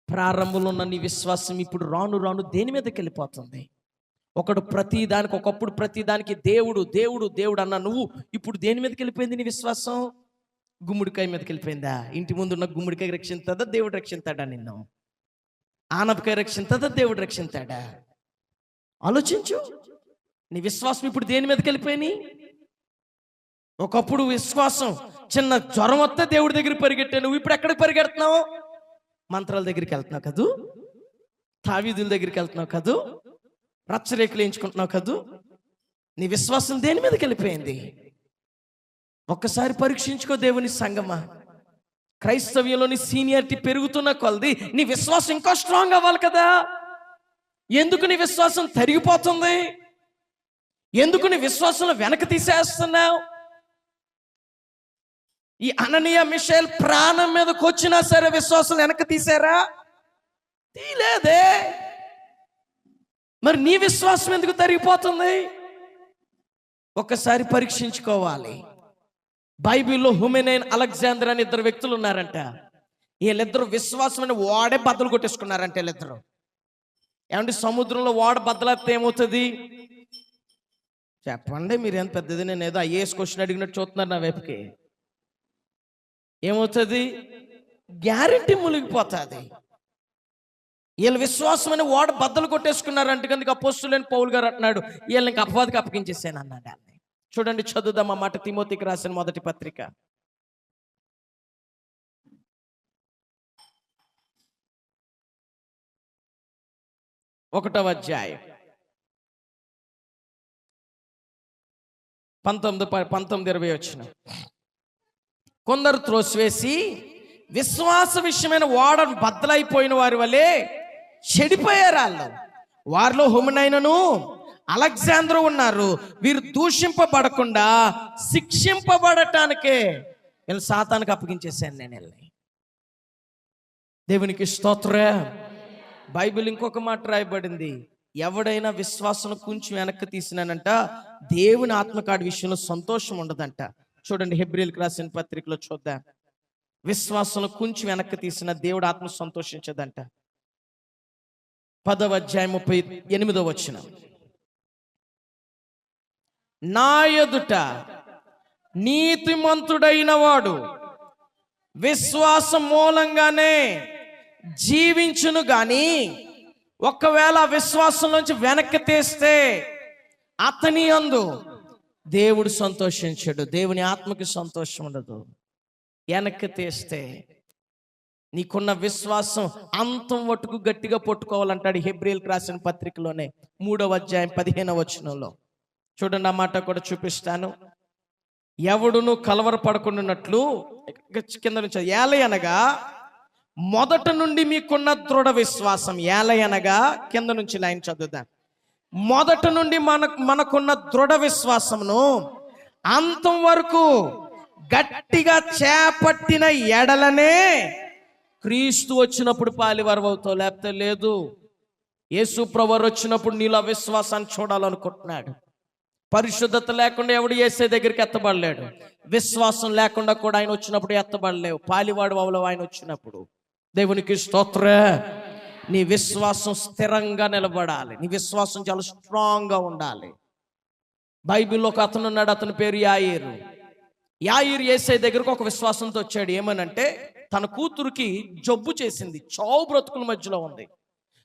Speaker 1: ప్రారంభంలో ఉన్న నీ విశ్వాసం ఇప్పుడు రాను రాను దేని మీదకి వెళ్ళిపోతుంది? ఒకప్పుడు ప్రతిదానికి దేవుడు దేవుడు దేవుడు అన్నా నువ్వు ఇప్పుడు దేని మీదకి వెళ్ళిపోయింది నీ విశ్వాసం? గుమ్మడికాయ మీదకి వెళ్ళిపోయిందా? ఇంటి ముందు ఉన్న గుమ్మడికాయ రక్షించదా దేవుడు రక్షించాడా? నిన్ను ఆనపకాయ రక్షించదా దేవుడు రక్షించాడా? ఆలోచించు. నీ విశ్వాసం ఇప్పుడు దేని మీదకి వెళ్ళిపోయినాయి? ఒకప్పుడు విశ్వాసం చిన్న జ్వరం వస్తే దేవుడి దగ్గర పరిగెట్టావు, నువ్వు ఇప్పుడు ఎక్కడికి పరిగెడుతున్నావు? మంత్రాల దగ్గరికి వెళ్తున్నావు కదూ, తావీదుల దగ్గరికి వెళ్తున్నావు కదూ, రచ్చరేకులు ఎంచుకుంటున్నావు కదూ. నీ విశ్వాసం దేని మీదకి వెళ్ళిపోయింది? ఒక్కసారి పరీక్షించుకో దేవుని సంగమా. క్రైస్తవ్యంలోని సీనియారిటీ పెరుగుతున్న కొలది నీ విశ్వాసం ఇంకా స్ట్రాంగ్ అవ్వాలి కదా. ఎందుకు నీ విశ్వాసం తరిగిపోతుంది? ఎందుకు నీ విశ్వాసంలో వెనక్కి తీసేస్తున్నావు? ఈ అననీయ మిషాయేల్ ప్రాణం మీదకి వచ్చినా సరే విశ్వాసం వెనక్కి తీసారా? తీలేదే. మరి నీ విశ్వాసం ఎందుకు తరిగిపోతుంది? ఒక్కసారి పరీక్షించుకోవాలి. బైబిల్లో హుమెనైన్, అలెగ్జాండర్ అని 2 వ్యక్తులు ఉన్నారంట. వీళ్ళిద్దరు విశ్వాసం అని ఓడే బద్దలు కొట్టేసుకున్నారంట. వీళ్ళిద్దరు ఏమంటే సముద్రంలో ఓడ బద్దలైతే ఏమవుతుంది చెప్పండి? మీరు ఎంత పెద్దది, నేను ఏదో ఐఏఎస్ క్వశ్చన్ అడిగినట్టు చూస్తున్నారు నా వైపుకి. ఏమవుతుంది? గ్యారెంటీ మునిగిపోతుంది. వీళ్ళ విశ్వాసం అని ఓడ బద్దలు కొట్టేసుకున్నారంటే కనుక అపోస్తలుడైన పౌలు గారు అంటున్నాడు, వీళ్ళని ఇంకా అపవాదికి అప్పగించేసాను అన్నాడు. చూడండి, చదువుదాం ఆ మాట. తిమోతికి రాసిన మొదటి పత్రిక 1వ అధ్యాయం 19-20 వచనం. కొందరు త్రోసివేసి విశ్వాస విషయమైన ఓడను బద్దలైపోయిన వారి వలె చెడిపోయారు. వారిలో హుమెనైనను అలెగ్జాండర్ ఉన్నారు. వీరు దూషింపబడకుండా శిక్షింపబడటానికే వీళ్ళు సాతానికి అప్పగించేశాను నేను వీళ్ళని. దేవునికి స్తోత్రం. బైబిల్ ఇంకొక మాట రాయబడింది, ఎవడైనా విశ్వాసం కొంచెం వెనక్కి తీసినానంట దేవుని ఆత్మకాడి విషయంలో సంతోషం ఉండదంట. చూడండి, హెబ్రీయులకు రాసిన పత్రికలో చూద్దాం. విశ్వాసంలో కొంచెం వెనక్కి తీసిన దేవుడు ఆత్మ సంతోషించదంట. 10వ అధ్యాయం 38వ వచనం. నా ఎదుట నీతిమంతుడైన వాడు విశ్వాసం మూలంగానే జీవించును గాని ఒకవేళ విశ్వాసం నుంచి వెనక్కి తీస్తే అతని యందు దేవుడు సంతోషించడు. దేవుని ఆత్మకి సంతోషం ఉండదు. వెనక్కి తీస్తే నీకున్న విశ్వాసం అంతం వట్టుకు గట్టిగా పట్టుకోవాలంటాడు హెబ్రీయులకు రాసిన పత్రికలోనే 3వ అధ్యాయం 15వ వచనంలో. చూడండి, ఆ మాట కూడా చూపిస్తాను. ఎవడును కలవరపడకుండానట్లు కింద నుంచి ఏలయనగా మొదట నుండి మీకున్న దృఢ విశ్వాసం. ఏలయనగా కింద నుంచి లైన్ చదువుదాం. మొదట నుండి మనకున్న దృఢ విశ్వాసమును అంతం వరకు గట్టిగా చేపట్టిన ఎడలనే క్రీస్తు వచ్చినప్పుడు పాలివారు అవుతావు, లేకపోతే లేదు. యేసు ప్రభువు వచ్చినప్పుడు నీలో విశ్వాసాన్ని చూడాలనుకుంటున్నాడు. పరిశుద్ధత లేకుండా ఎవడు యేసే దగ్గరికి ఎత్తబడలేడు. విశ్వాసం లేకుండా కూడా ఆయన వచ్చినప్పుడు ఎత్తబడలేవు. పాలివాడు అవలో ఆయన వచ్చినప్పుడు. దేవునికి స్తోత్ర. నీ విశ్వాసం స్థిరంగా నిలబడాలి. నీ విశ్వాసం చాలా స్ట్రాంగ్గా ఉండాలి. బైబిల్లో ఒక అతను ఉన్నాడు, అతని పేరు యాయీరు. యాయీరు యేసే దగ్గరకు ఒక విశ్వాసంతో వచ్చాడు. ఏమనంటే తన కూతురికి జబ్బు చేసింది, చావు బ్రతుకుల మధ్యలో ఉంది,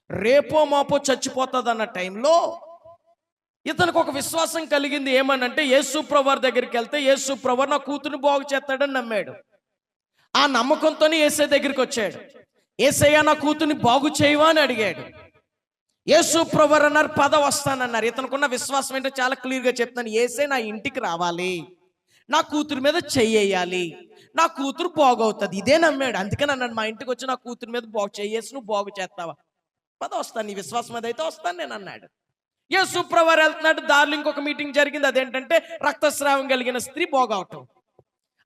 Speaker 1: రేపో మాపో చచ్చిపోతుంది అన్న టైంలో ఇతనికి ఒక విశ్వాసం కలిగింది. ఏమనంటే యేసు ప్రభువారి దగ్గరికి వెళ్తే యేసు ప్రభువారు నా కూతురుని బాగు చేస్తాడని నమ్మాడు. ఆ నమ్మకంతోనే యేసే దగ్గరికి వచ్చాడు. యేసయ్య నా కూతుర్ని బాగు చేయవా అని అడిగాడు. యేసు ప్రభువారు అన్నారు, పద వస్తానన్నారు. ఇతనుకున్న విశ్వాసం ఏంటో చాలా క్లియర్గా చెప్తాను. యేసే నా ఇంటికి రావాలి, నా కూతురు మీద చెయ్యాలి, నా కూతురు బాగవుతుంది, ఇదే నమ్మాడు. అందుకని అన్నాడు, మా ఇంటికి వచ్చి నా కూతురు మీద చెయ్యేసి నువ్వు బాగు చేస్తావా, పద వస్తాను, నీ విశ్వాసం మీద అయితే వస్తాను నేను అన్నాడు. యేసు ప్రభువారు వెళ్తున్నాడు. దారిలో ఇంకొక మీటింగ్ జరిగింది. అదేంటంటే రక్తస్రావం కలిగిన స్త్రీ బాగవటం.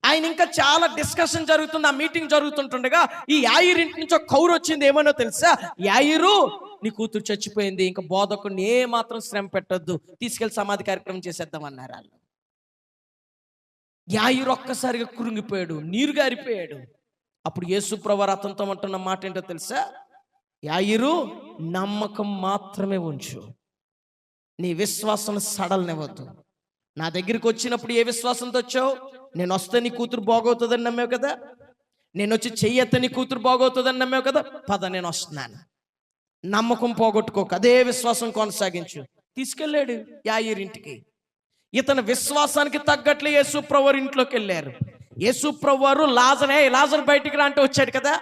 Speaker 1: ఆయన ఇంకా చాలా డిస్కషన్ జరుగుతుంది. ఆ మీటింగ్ జరుగుతుంటుండగా ఈ యాయీరు ఇంటి నుంచి ఒక కౌరు వచ్చింది. ఏమనో తెలుసా? యాయీరు, నీ కూతురు చచ్చిపోయింది, ఇంకా బోధకుడిని ఏ మాత్రం శ్రమ పెట్టొద్దు, తీసుకెళ్లి సమాధి కార్యక్రమం చేసేద్దామన్నారు వాళ్ళు. యాయీరు ఒక్కసారిగా కురింగిపోయాడు, నీరు గారిపోయాడు. అప్పుడు యేసు ప్రభువారు అతనితో అంటున్న మాట ఏంటో తెలుసా? యాయీరు, నమ్మకం మాత్రమే ఉంచు, నీ విశ్వాసం సడలనివ్వద్దు. నా దగ్గరికి వచ్చినప్పుడు ఏ విశ్వాసంతో వచ్చావు? నేను వస్తే నీ కూతురు బాగవుతుందని నమ్మావు కదా, నేను వచ్చి చెయ్యతే నీ కూతురు బాగవుతుందని నమ్మావు కదా, పద నేను వస్తున్నాను. నమ్మకం పోగొట్టుకోక అదే విశ్వాసం కొనసాగించు. తీసుకెళ్ళాడు యాయీరు ఇంటికి. ఇతని విశ్వాసానికి తగ్గట్లే యేసు ప్రభువారు ఇంట్లోకి వెళ్ళారు. యేసు ప్రభువారు లాజరు బయటికి రా అంటే వచ్చాడు కదా.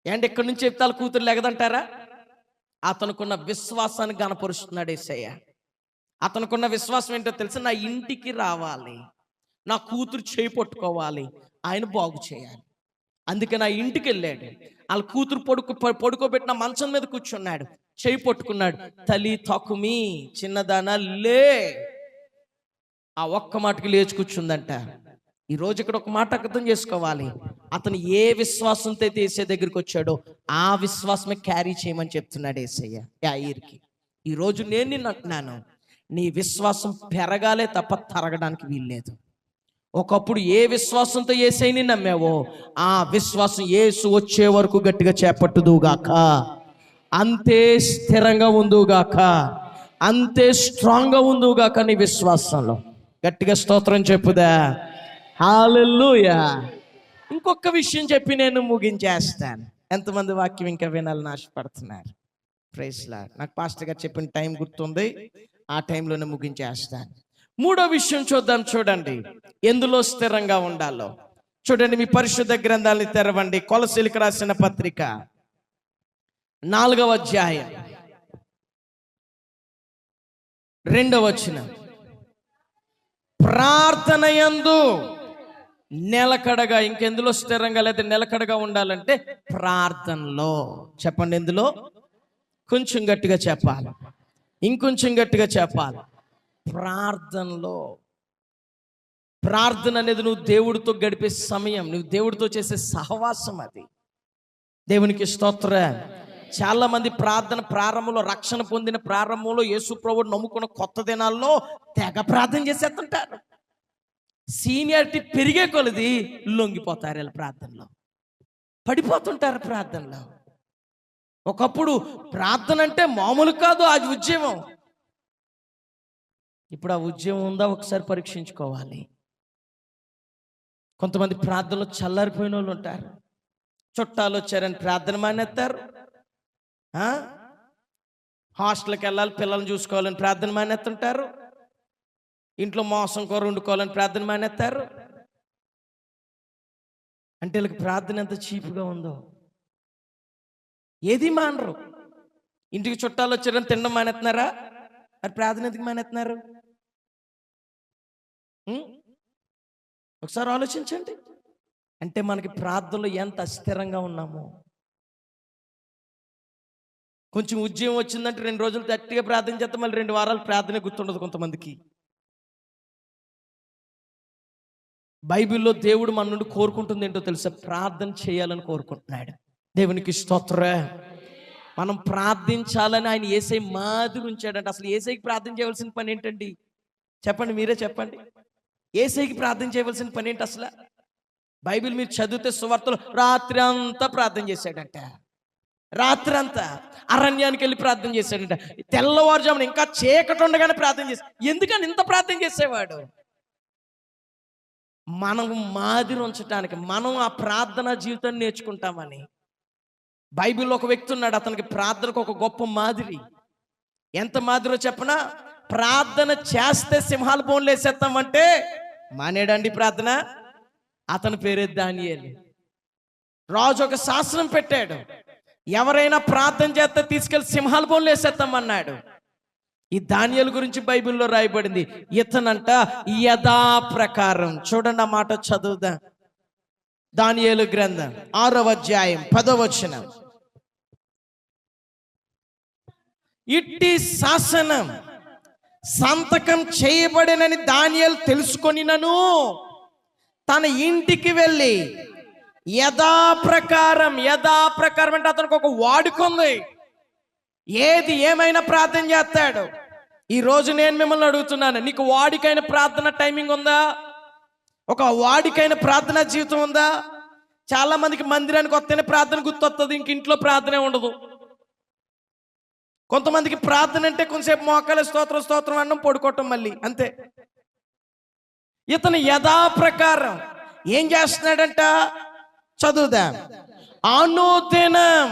Speaker 1: ఏంటి ఇక్కడి నుంచి చెప్తాను కూతురు లేగదంటారా? అతనుకున్న విశ్వాసాన్ని గణపరుస్తున్నాడు యేసయ్య. అతనుకున్న విశ్వాసం ఏంటో తెలుసు? నా ఇంటికి రావాలి, నా కూతురు చేయి పట్టుకోవాలి, ఆయన బాగు చేయాలి. అందుకే నా ఇంటికి వెళ్ళాడు. వాళ్ళ కూతురు పడుకోబెట్టిన మంచం మీద కూర్చున్నాడు, చేయి పట్టుకున్నాడు. తల్లి తకుమి, చిన్నదానా లే. ఆ ఒక్క మాటకి లేచి కూర్చుందంట. ఈరోజు ఇక్కడ ఒక మాట అర్థం చేసుకోవాలి. అతను ఏ విశ్వాసంతో అయితే యేసయ్య దగ్గరికి వచ్చాడో ఆ విశ్వాసమే క్యారీ చేయమని చెప్తున్నాడు యేసయ్య యాయీరుకి. ఈరోజు నేను నిన్ను అంటున్నాను, నీ విశ్వాసం పెరగాలే తప్ప తరగడానికి వీల్లేదు. ఒకప్పుడు ఏ విశ్వాసంతో యేసయ్యని నమ్మావో ఆ విశ్వాసం యేసు వచ్చే వరకు గట్టిగా చేపట్టుదుగాక, అంతే స్థిరంగా ఉందుగాక, అంతే స్ట్రాంగ్గా ఉందుగాక. నీ విశ్వాసంలో గట్టిగా స్తోత్రం చెప్పుదా. హల్లెలూయా. ఇంకొక విషయం చెప్పి నేను ముగించేస్తాను. ఎంతమంది వాక్యం ఇంకా వినాలని ఆశపడుతున్నారు? Praise lord. నాకు పాస్టర్ గారు చెప్పిన టైం గుర్తుంది, ఆ టైంలోనే ముగించేస్తాను. మూడో విషయం చూద్దాం. చూడండి ఎందులో స్థిరంగా ఉండాలో. చూడండి, మీ పరిశుద్ధ గ్రంథాలని తెరవండి. కొలసీలకు రాసిన పత్రిక 4వ అధ్యాయం 2వ వచనం. ప్రార్థన యందు నిలకడగా. ఇంకెందులో స్థిరంగా లేదా నిలకడగా ఉండాలంటే ప్రార్థనలో. చెప్పండి, ఎందులో? కొంచెం గట్టిగా చెప్పాలి, ఇంకొంచెం గట్టిగా చెప్పాలి. ప్రార్థనలో. ప్రార్థన అనేది నువ్వు దేవుడితో గడిపే సమయం, నువ్వు దేవుడితో చేసే సహవాసం. అది దేవునికి స్తోత్రం. చాలా మంది ప్రార్థన ప్రారంభంలో, రక్షణ పొందిన ప్రారంభంలో, యేసు ప్రభువుని నమ్ముకున్న కొత్త దినాల్లో తెగ ప్రార్థన చేసేస్తుంటారు. సీనియారిటీ పెరిగే కొలది లొంగిపోతారు, వీళ్ళ ప్రార్థనలో పడిపోతుంటారు. ప్రార్థనలో ఒకప్పుడు ప్రార్థన అంటే మామూలు కాదు, అది ఉద్యమం. ఇప్పుడు ఆ ఉద్యమం ఉందా ఒకసారి పరీక్షించుకోవాలి. కొంతమంది ప్రార్థనలో చల్లారిపోయిన వాళ్ళు ఉంటారు. చుట్టాలు వచ్చారని ప్రార్థన మానేస్తారు. హాస్టల్కి వెళ్ళాలి, పిల్లల్ని చూసుకోవాలని ప్రార్థన మానేస్తుంటారు. ఇంట్లో మోసం కూర వండుకోవాలని ప్రార్థన మానేస్తారు. అంటే వీళ్ళకి ప్రార్థన ఎంత చీప్గా ఉందో. ఏది మానరు. ఇంటికి చుట్టాలు వచ్చారని తినడం మానేస్తున్నారా? మరి ప్రార్థన ఎందుకు మానేస్తున్నారు? ఒకసారి ఆలోచించండి. అంటే మనకి ప్రార్థనలో ఎంత అస్థిరంగా ఉన్నామో. కొంచెం ఉద్యమం వచ్చిందంటే 2 రోజులు గట్టిగా ప్రార్థన చేస్తే మళ్ళీ 2 వారాలు ప్రార్థనే గుర్తుండదు కొంతమందికి. బైబిల్లో దేవుడు మన నుండి కోరుకుంటుంది ఏంటో తెలుసా? ప్రార్థన చేయాలని కోరుకుంటున్నాడు. దేవునికి స్తోత్రం. మనం ప్రార్థించాలని ఆయన యేసయ్య మాదిరి ఉంచాడంటే. అసలు యేసయ్యకి ప్రార్థన చేయవలసిన పని ఏంటండి? చెప్పండి, మీరే చెప్పండి. యేసయ్యకి ప్రార్థన చేయవలసిన పని ఏంటి అసలు? బైబిల్ మీరు చదివితే సువార్తలో రాత్రి అంతా ప్రార్థన చేశాడంట. రాత్రి అంతా అరణ్యానికి వెళ్ళి ప్రార్థన చేశాడంట. తెల్లవారుజామున ఇంకా చీకటి ఉండగానే ప్రార్థన చేశాడు. ఎందుకని ఇంత ప్రార్థన చేసేవాడు? మనం మాదిరి ఉంచడానికి, మనం ఆ ప్రార్థనా జీవితాన్ని నేర్చుకుంటామని. బైబిల్లో ఒక వ్యక్తి ఉన్నాడు, అతనికి ప్రార్థనకు ఒక గొప్ప మాదిరి. ఎంత మాదిరో చెప్పనా? ప్రార్థన చేస్తే సింహాల బోన్లు వేసేస్తామంటే మానేడండి ప్రార్థన. అతని పేరే దానియేలు. రాజు ఒక శాసనం పెట్టాడు, ఎవరైనా ప్రార్థన చేస్తే తీసుకెళ్లి సింహాల బోన్లు వేసేస్తామన్నాడు. ఈ దానియేలు గురించి బైబిల్లో రాయబడింది. ఇతనంట యథాప్రకారం, చూడండి ఆ మాట చదువుదా. దానియేలు గ్రంథం 6వ అధ్యాయం 10వ వచనం. ఇట్టి శాసనం సంతకం చేయబడినని దానియేలు తెలుసుకొనినను తన ఇంటికి వెళ్ళి యథాప్రకారం అంటే అతనికి ఒక వాడుక ఉంది. ఏది ఏమైనా ప్రార్థన చేస్తాడు. ఈ రోజు నేను మిమ్మల్ని అడుగుతున్నాను, నీకు వాడికైన ప్రార్థన టైమింగ్ ఉందా? ఒక వాడికైన ప్రార్థన జీవితం ఉందా? చాలా మందికి మందిరానికి వస్తేనే ప్రార్థన గుర్తొస్తుంది, ఇంక ఇంట్లో ప్రార్థనే ఉండదు. కొంతమందికి ప్రార్థన అంటే కొంతసేపు మోకాలే స్తోత్రం అన్నం పడుకోవటం, మళ్ళీ అంతే. ఇతను యథాప్రకారం ఏం చేస్తున్నాడంట? చదువుదాం. అనుదినం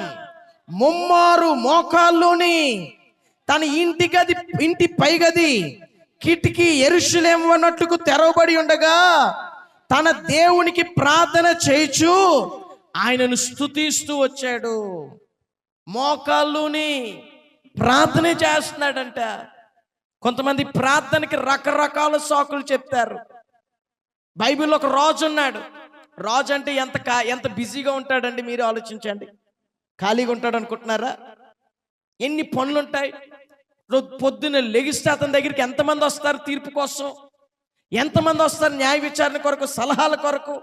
Speaker 1: ముమ్మారు మోకాల్లోని తన ఇంటి పైగది కిటికీ యెరూషలేము అన్నట్టుకు తెరవబడి ఉండగా తన దేవునికి ప్రార్థన చేయుచు ఆయనను స్తుతిస్తూ వచ్చాడు. మోకాల్లోని ప్రార్థన చేస్తున్నాడంట. కొంతమంది ప్రార్థనకి రకరకాల సాకులు చెప్తారు. బైబిల్లో ఒక రాజు ఉన్నాడు. రాజు అంటే ఎంత బిజీగా ఉంటాడండి, మీరు ఆలోచించండి. ఖాళీగా ఉంటాడు అనుకుంటున్నారా? ఎన్ని పనులు ఉంటాయి. పొద్దున్న లెగిస్తే అతని దగ్గరికి ఎంతమంది వస్తారు తీర్పు కోసం, ఎంతమంది వస్తారు న్యాయ విచారణ కొరకు, సలహాల కొరకు.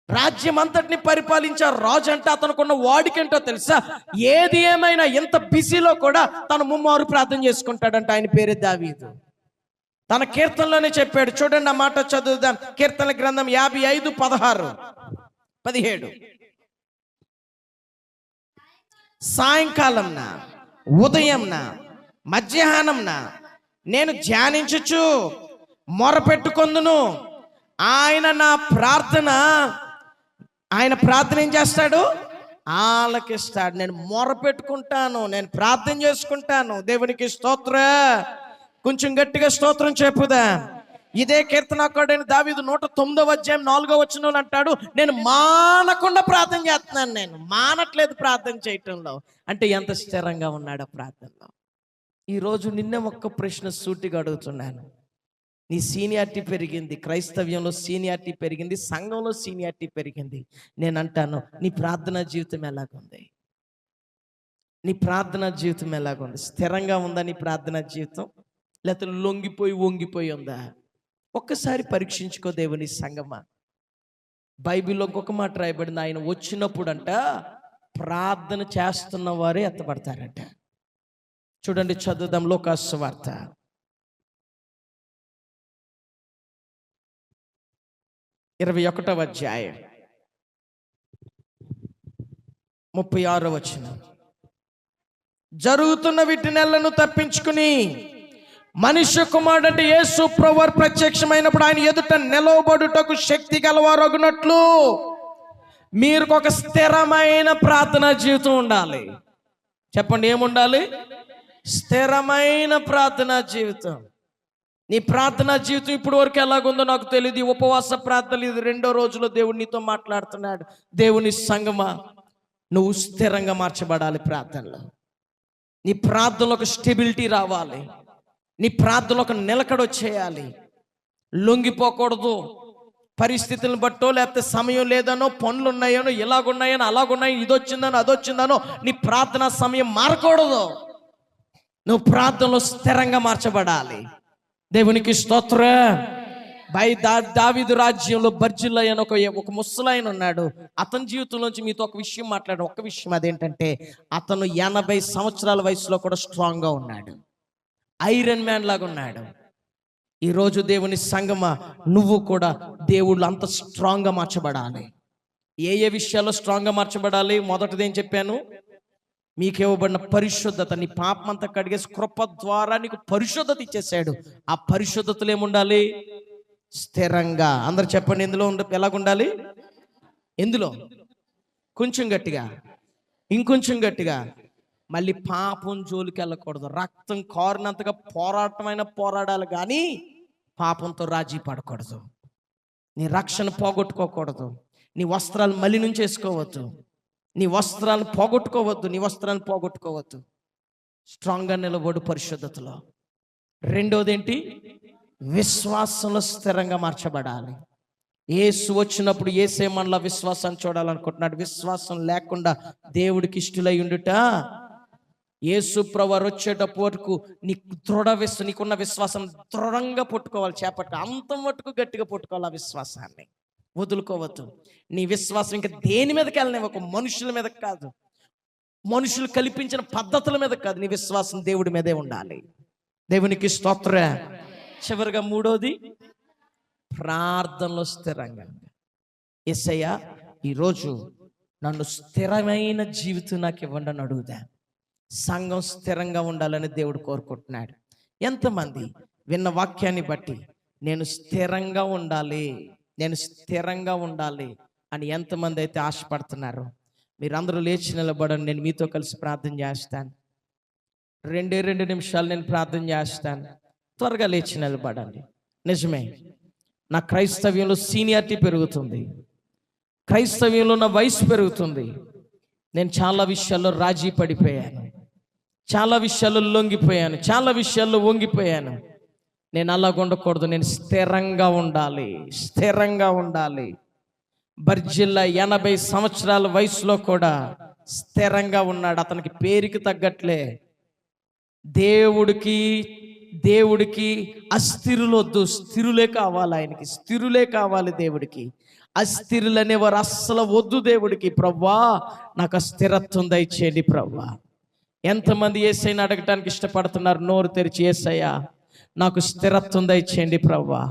Speaker 1: రాజ్యం అంతటిని పరిపాలించారు రాజు అంటే అతనుకున్న వాడికేంటో తెలుసా? ఏది ఏమైనా ఎంత బిజీలో కూడా తను ముమ్మారు ప్రార్థన చేసుకుంటాడంట. ఆయన పేరే దావీదు. తన కీర్తనలోనే చెప్పాడు. చూడండి ఆ మాట చదువుదాం. కీర్తన గ్రంథం 55, 16, 17. సాయంకాలంన, ఉదయంన, మధ్యాహ్నంన నేను ధ్యానించుచు మొరపెట్టుకొందును. ఆయన ప్రార్థన ఏం చేస్తాడు? ఆలకిస్తాడు. నేను మొరపెట్టుకుంటాను, నేను ప్రార్థన చేసుకుంటాను. దేవునికి స్తోత్రం. కొంచెం గట్టిగా స్తోత్రం చెప్పుదా. ఇదే కీర్తనాకారుడైన దావీదు 109వ అధ్యాయం 4వ వచనంలో అంటాడు, నేను మానకుండా ప్రార్థన చేస్తున్నాను. నేను మానట్లేదు ప్రార్థన చేయటంలో. అంటే ఎంత స్థిరంగా ఉన్నాడు ప్రార్థనలో. ఈరోజు నిన్నే ఒక్క ప్రశ్న సూటిగా అడుగుతున్నాను. నీ సీనియారిటీ పెరిగింది, క్రైస్తవ్యంలో సీనియారిటీ పెరిగింది, సంఘంలో సీనియారిటీ పెరిగింది. నేను అంటాను, నీ ప్రార్థనా జీవితం ఎలాగుంది? నీ ప్రార్థనా జీవితం ఎలాగుంది? స్థిరంగా ఉందా నీ ప్రార్థనా జీవితం? లేకపోతే లొంగిపోయి వంగిపోయి ఉందా? ఒక్కసారి పరీక్షించుకో దేవుని సంగమా. బైబిల్లో ఇంకొక మాట రాయబడింది. ఆయన వచ్చినప్పుడు అంట ప్రార్థన చేస్తున్న వారే ఎత్తబడతారంట. చూడండి, చదువుదాం. లూకా సువార్త 21వ అధ్యాయం 36వ వచనం. జరుగుతున్న వీటినెల్లను తప్పించుకుని మనుష్య కుమారుడు అంటే యేసు ప్రభువు ప్రత్యక్షమైనప్పుడు ఆయన ఎదుట నిలవబడుటకు శక్తి గలవారగునట్లు మీరు ఒక స్థిరమైన ప్రార్థనా జీవితం ఉండాలి. చెప్పండి, ఏముండాలి? స్థిరమైన ప్రార్థనా జీవితం. నీ ప్రార్థనా జీవితం ఇప్పుడు వరకు ఎలాగుందో నాకు తెలియదు. ఈ ఉపవాస ప్రార్థనలు ఇది 2వ రోజులో దేవుడు నీతో మాట్లాడుతున్నాడు. దేవుని సంగమా, నువ్వు స్థిరంగా మార్చబడాలి ప్రార్థనలో. నీ ప్రార్థనలో ఒక స్టెబిలిటీ రావాలి. నీ ప్రార్థనలో ఒక నిలకడ వచ్చేయాలి. లొంగిపోకూడదు, పరిస్థితులను బట్టో, లేకపోతే సమయం లేదనో, పనులు ఉన్నాయనో, ఇలాగున్నాయనో, అలాగున్నాయో, ఇది వచ్చిందనో, అది వచ్చిందనో నీ ప్రార్థనా సమయం మారకూడదు. నువ్వు ప్రార్థనలో స్థిరంగా మార్చబడాలి. దేవునికి స్తోత్రం. దావీదు రాజ్యంలో బర్జిల్లై అని ఒక ముసలాయన ఉన్నాడు. అతని జీవితంలోంచి మీతో ఒక విషయం మాట్లాడు. ఒక విషయం అదేంటంటే, అతను 80 సంవత్సరాల వయసులో కూడా స్ట్రాంగ్గా ఉన్నాడు. ఐరన్ మ్యాన్ లాగా ఉన్నాడు. ఈరోజు దేవుని సంగమా, నువ్వు కూడా దేవుళ్ళు అంత స్ట్రాంగ్గా మార్చబడాలి. ఏ విషయాల్లో స్ట్రాంగ్గా మార్చబడాలి? మొదటిది ఏం చెప్పాను? మీకు ఇవ్వబడిన పరిశుద్ధత. నీ పాపమంతా కడిగేసి కృప ద్వారా నీకు పరిశుద్ధత ఇచ్చేసాడు. ఆ పరిశుద్ధతలు ఏముండాలి? స్థిరంగా. అందరు చెప్పండి, ఎందులో ఎలాగుండాలి? ఎందులో? కొంచెం గట్టిగా, ఇంకొంచెం గట్టిగా. మళ్ళీ పాపం జోలికి వెళ్ళకూడదు. రక్తం కారునంతగా పోరాడాలి కానీ పాపంతో రాజీ పడకూడదు. నీ రక్షణ పోగొట్టుకోకూడదు. నీ వస్త్రాలు మలినం చేసుకోవద్దు. నీ వస్త్రాలను పోగొట్టుకోవద్దు. స్ట్రాంగ్గా నిలబడు పరిశుద్ధతలో. రెండోది ఏంటి? విశ్వాసంలో స్థిరంగా మార్చబడాలి. యేసు వచ్చినప్పుడు యేసే మనలో విశ్వాసాన్ని చూడాలనుకుంటున్నాడు. విశ్వాసం లేకుండా దేవుడికి ఇష్టలై ఉండుట. యేసు ప్రభువారు వచ్చేటప్పటికు నీకున్న విశ్వాసం దృఢంగా పట్టుకోవాలి. చేపట్టు అంత మట్టుకు గట్టిగా పట్టుకోవాలి. ఆ విశ్వాసాన్ని వదులుకోవద్దు. నీ విశ్వాసం ఇంకా దేని మీదకి వెళ్ళనివ్వకు. మనుషుల మీద కాదు, మనుషులు కల్పించిన పద్ధతుల మీద కాదు. నీ విశ్వాసం దేవుడి మీదే ఉండాలి. దేవునికి స్తోత్రం. చివరిగా మూడోది, ప్రార్థనలో స్థిరంగా. యేసయ్యా, ఈరోజు నన్ను స్థిరమైన జీవితం నాకు ఇవ్వండి అని అడుగుదా. సంఘం స్థిరంగా ఉండాలని దేవుడు కోరుకుంటున్నాడు. ఎంతమంది విన్న వాక్యాన్ని బట్టి నేను స్థిరంగా ఉండాలి అని ఎంతమంది అయితే ఆశపడుతున్నారు? మీరందరూ లేచి నిలబడండి. నేను మీతో కలిసి ప్రార్థన చేస్తాను. 2 నిమిషాలు నేను ప్రార్థన చేస్తాను. త్వరగా లేచి నిలబడండి. నిజమే, నా క్రైస్తవ్యంలో సీనియారిటీ పెరుగుతుంది. క్రైస్తవ్యంలో నా వయసు పెరుగుతుంది. నేను చాలా విషయాల్లో రాజీ పడిపోయాను, చాలా విషయాల్లో లొంగిపోయాను, చాలా విషయాల్లో వంగిపోయాను. నేను అలాగ ఉండకూడదు. నేను స్థిరంగా ఉండాలి. బర్జిల్లై 80 సంవత్సరాల వయసులో కూడా స్థిరంగా ఉన్నాడు. అతనికి పేరుకి తగ్గట్లే. దేవుడికి అస్థిరులొద్దు, స్థిరులే కావాలి. ఆయనకి స్థిరులే కావాలి. దేవుడికి అస్థిరులు అనేవారు అస్సలు వద్దు. దేవుడికి, ప్రవ్వా నాకు స్థిరత్వం దయచేయండి ప్రవ్వా. ఎంతమంది యేసయ్యని అడగటానికి ఇష్టపడుతున్నారు? నోరు తెరిచి, యేసయ్యా నాకు స్థిరత్వం దయచేయండి ప్రవ్వా,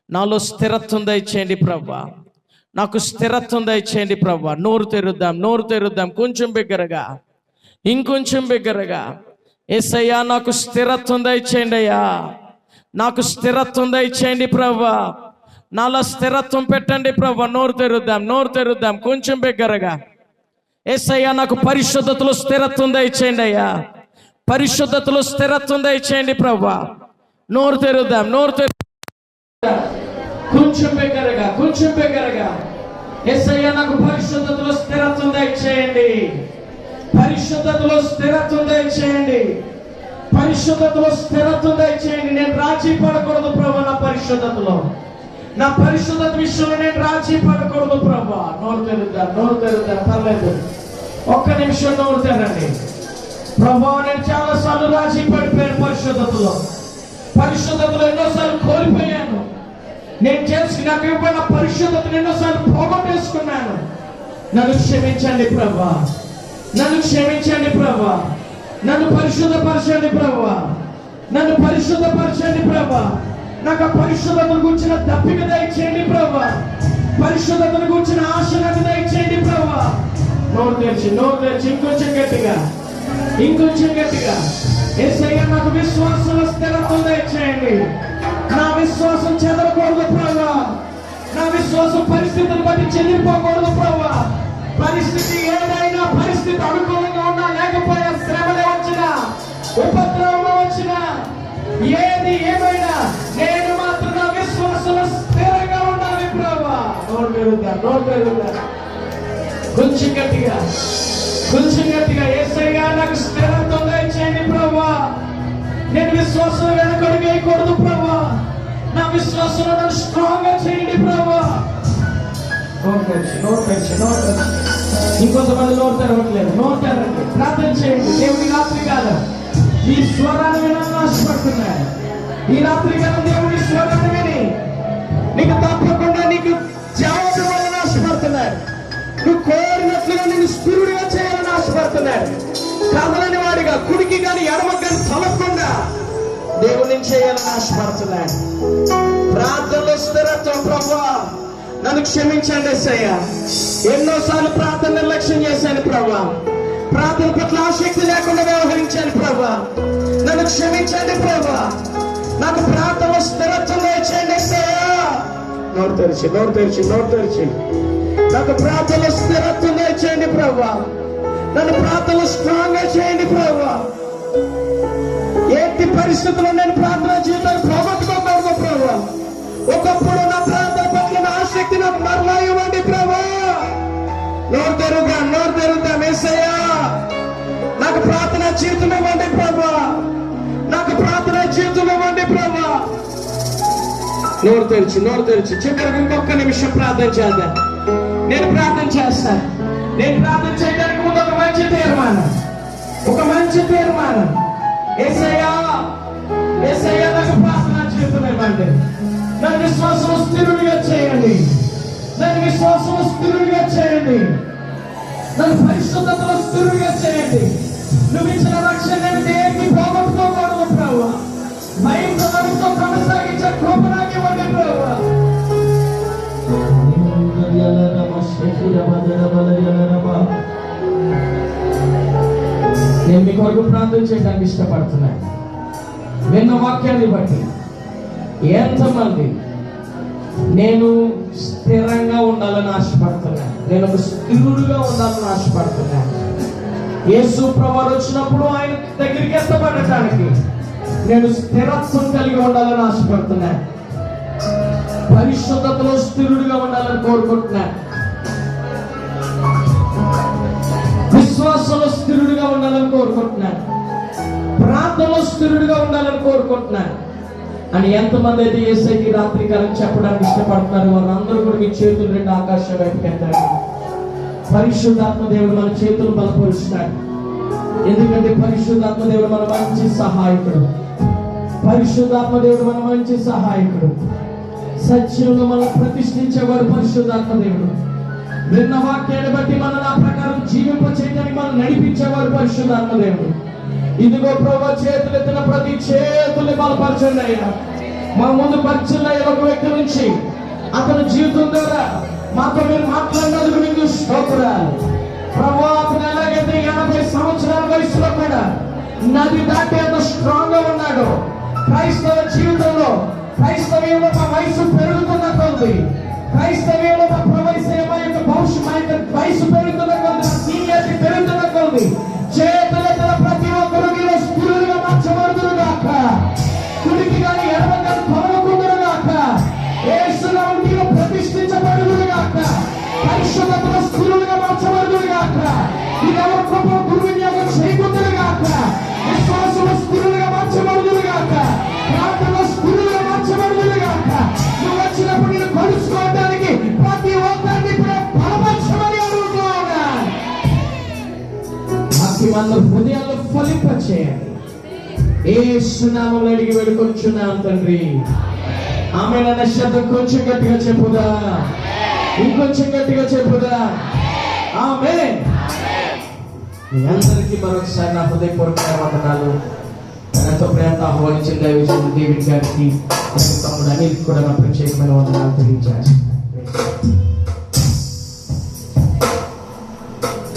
Speaker 1: నాలో స్థిరత్వం దయచేయండి ప్రవ్వా, నాకు స్థిరత్వం దయచేయండి ప్రవ్వా. నోరు తెరుద్దాం. కొంచెం బిగ్గరగా, ఇంకొంచెం బిగ్గరగా. యేసయ్యా నాకు స్థిరత్వం దయచేయండి అయ్యా, నాకు స్థిరత్వం దయచేయండి ప్రవ్వా, నాలో స్థిరత్వం పెట్టండి ప్రవ్వా. నోరు తెరుద్దాం కొంచెం బిగ్గరగా. యేసయ్యా నాకు పరిశుద్ధతలో స్థిరత్వం దయచేయండి అయ్యా, పరిశుద్ధతలో స్థిరత్వం దయచేయండి ప్రవ్వా. నోరు తెరుద్దాం. కొంచెం బిగ్గరగా. యేసయ్యా నాకు పరిశుద్ధతలో స్థిరత్వం దయచేయండి, పరిశుద్ధతలో స్థిరత్వం దయచేయండి. నేను రాజీ పడకూడదు ప్రభు. నా పరిశుద్ధత విషయంలో నేను రాజీ పడకూడదు ప్రభు. నోరు తెరుద్దాం. పర్లేదు, ఒక్క నిమిషం నోరు తెరండి. ప్రభు, నేను చాలా సార్లు రాజీ పడిపోయాను. పరిశుద్ధతలో ఎన్నోసార్లు కోల్పోయాను. నేను చేసి నాకు ఇవ్వబడిన పరిశుద్ధతను ఎన్నోసార్లు పోగొట్టేసుకున్నాను. నన్ను క్షమించండి ప్రభా, నన్ను పరిశుద్ధపరచండి ప్రభా. నాకు ఆ పరిశుద్ధతను గురించిన దప్పిక దయచేయండి ప్రభా, పరిశుద్ధతను గురించిన ఆశ నాకు దయచేయండి ప్రభా. నోరు తెరిచి ఇంకొంచెం గట్టిగా. యేసయ్యా నాకు విశ్వాసంలో స్థిరత్వం దయచేయండి. నా విశ్వాసం చెదరకూడదు ప్రభా, నా విశ్వాసం పరిస్థితులను బట్టి చెదిరిపోకూడదు ప్రభా. పరిస్థితి ఏదైనా, పరిస్థితి అనుకూలంగా ఉన్నా లేకపోయినా, శ్రమలే వచ్చినా, ఉపద్రవం వచ్చినా, ఏది ఏమైనా నేను మాత్రం నా విశ్వాసంలో స్థిరంగా ఉండాలి ప్రభా. నోరు పెరుగుతా. కొంచెం గట్టిగా. యేసయ్యా నాకు స్థిరత్వం దయచేయండి ప్రభా. నేను విశ్వాసం వెనకడుగు వేయకూడదు ప్రభా. నా విశ్వాసంలో నన్ను స్ట్రాంగ్ గా చేయండి ప్రభు. నోరు తెరిచి ఇంకొంతమంది నోరు తెరవట్లేదు. నోరు తెరవండి, ప్రార్థన చేయండి. దేవుడి రాత్రి కాలం ఈ స్వరాన్ని వినాలని ఆశపడుతున్నాను. ఈ రాత్రి కాలం దేవుడి స్వరాన్ని విని నీకు తప్పకుండా నీకు జవాబు ఇవ్వాలని ఆశపడుతున్నాడు. నువ్వు కోరినట్లుగా నిన్ను స్థిరుడిగా చేయాలని ఆశపడుతున్నాడు. కదలని వాడిగా కుడికి కానీ ఎడమ కానీ తలకుండా దేవుని చేయాలని ఆశపడుతున్నాడు. ప్రార్థనలో స్థిరత్వం. ప్రభువా నన్ను క్షమించండి యేసయ్యా. ఎన్నోసార్లు ప్రార్థన నిర్లక్ష్యం చేశాను ప్రభువా. ప్రార్థన పట్ల ఆసక్తి లేకుండా వ్యవహరించాను ప్రభువా. నన్ను క్షమించండి ప్రభువా. నాకు ప్రార్థనలో స్థిరత్వం చేయండి యేసయ్యా. నోరు తెరిచి నాకు ప్రార్థనలో స్థిరత్వం చేయండి ప్రభువా. నన్ను ప్రార్థనలో స్ట్రాంగ్ గా చేయండి ప్రభువా. ఏంటి పరిస్థితుల్లో నేను ప్రార్థన జీవితాన్ని పోగొట్టుకోకూడదు ప్రభువా. ఒకప్పుడు నా ప్రార్థన పట్ల ఆసక్తి నాకు మరలా ఇవ్వండి ప్రభువా. నోరు తెరుద్దాం యేసయ్యా. నాకు ప్రార్థన జీవితం ఇవ్వండి ప్రభువా. నాకు ప్రార్థన జీవితం ఇవ్వండి ప్రభువా. నోరు తెరిచి చివరికి ఇంకొక నిమిషం ప్రార్థన చేద్దాం. నేను ప్రార్థన చేస్తాను. నేను ప్రార్థన చేయడానికి ముందు ఒక మంచి తీర్మానం. యేసయ్యా నాకు ప్రార్థన జీవితం ఇవ్వండి. నన్ను విశ్వాసం స్థిరుడిగా చేయండి. నన్ను పరిశుద్ధతలో స్థిరుడిగా చేయండి. నువ్వు ఇచ్చిన రక్షణ నేను దేనికి పోగొట్టుకోకూడదు ప్రభువా. భయంతో కొనసాగించే కృప నాకు ఇవ్వండి ప్రభువా. నేను మీ కొరకు ప్రార్థన చేయడానికి ఇష్టపడుతున్నాను. విన్న వాక్యాన్ని బట్టి ఎంతమంది నేను స్థిరంగా ఉండాలని ఆశపడుతున్నాను, నేను ఒక స్థిరుడుగా ఉండాలని ఆశపడుతున్నాను. యేసు ప్రభువు వచ్చినప్పుడు ఆయన దగ్గరికి ఎత్తబడటానికి నేను స్థిరత్వం కలిగి ఉండాలని ఆశపడుతున్నాను. పరిశుద్ధతలో స్థిరుడుగా ఉండాలని కోరుకుంటున్నాను. విశ్వాసంలో స్థిరుడుగా ఉండాలని కోరుకుంటున్నాను. ప్రార్థనలో స్థిరుడుగా ఉండాలని కోరుకుంటున్నాను అని ఎంతమంది అయితే యేసయ్యకి రాత్రి కాలం చెప్పడానికి ఇష్టపడుతున్నారు వారందరూ కూడా మీ చేతులు రెండు ఆకాశం వైపుకి ఎత్తారు. పరిశుద్ధాత్మ దేవుడు మన చేతులు బలపరుస్తున్నాడు. ఎందుకంటే పరిశుద్ధాత్మ దేవుడు మన మంచి సహాయకుడు. సత్యంలో మనం ప్రతిష్ఠించేవాడు పరిశుద్ధాత్మ దేవుడు. విన్న వాక్యాన్ని బట్టి మనల్ని ఆ ప్రకారం జీవింప చేయడానికి మనం నడిపించేవాడు పరిశుద్ధాత్మ దేవుడు. ఇదిగో ప్రభువా, చేతులు ఎత్తిన ప్రతి చేతుల్ని బలపరచండి అయ్యా. మా ముందు పరిచయం ఒక వ్యక్తి నుంచి అతని జీవితం ద్వారా మాతో మీరు మాట్లాడినందుకు మీకు స్తోత్రాలు ప్రభువా. అతను ఎలాగైతే 80 సంవత్సరాల వయసులో కూడా నది దాటి అంత స్ట్రాంగ్ గా ఉన్నాడు. క్రైస్తవ జీవితంలో క్రైస్తవ్యంలో మా వయసు పెరుగుతున్న కొద్ది, క్రైస్తవ్యంలో మా ప్రవేశం యొక్క భవిష్యత్ వయసు పెరుగుతున్న కొద్ది, సీనియారిటీ పెరుగుతున్న కొద్ది చేతులెత్తిన ప్రతి ఒక్కరు మీరు స్థిరులుగా మార్చబడుదురుగాక. కుడికి కానీ ఎడమ కానీ కొనకుందురుగాక. యేసు నామములో ప్రతిష్ఠించబడుదురుగాక. పరిశుద్ధతలో స్థిరులుగా మార్చబడుదురుగాక. ఇది ఎవరి కృప దుర్వినియోగం చేయకుందురుగాక. విశ్వాసంలో స్థిరులుగా మార్చబడుదురుగాక. ప్రార్థనలో స్థిరులుగా మార్చబడుదురుగాక. నువ్వు వచ్చినప్పుడు నేను కొలుసుకోవడానికి ప్రతి ఒక్కరిని బలపరచమని అడుగుతూ ఉన్నాను. మన హృదయాల్లో ఫలింపచేయండి. యేసు నామములో అడిగి వేడుకొంచున్నాం తండ్రి. ఆమేన్ అన్న శబ్దం కొంచెం గట్టిగా చెప్పుదా, ఇంకొంచెం గట్టిగా చెప్పుదా. ఆమేన్. మీ అందరికీ మరొకసారి నా హృదయపూర్వక వందనాలు. ఎంతో ప్రేమతో ఆహ్వానించిన దైవజనుడు డేవిడ్ గారికి, తమ్ముడు అనిల్ కూడా నా ప్రత్యేకమైన వందనాలు తెలియజేస్తాను.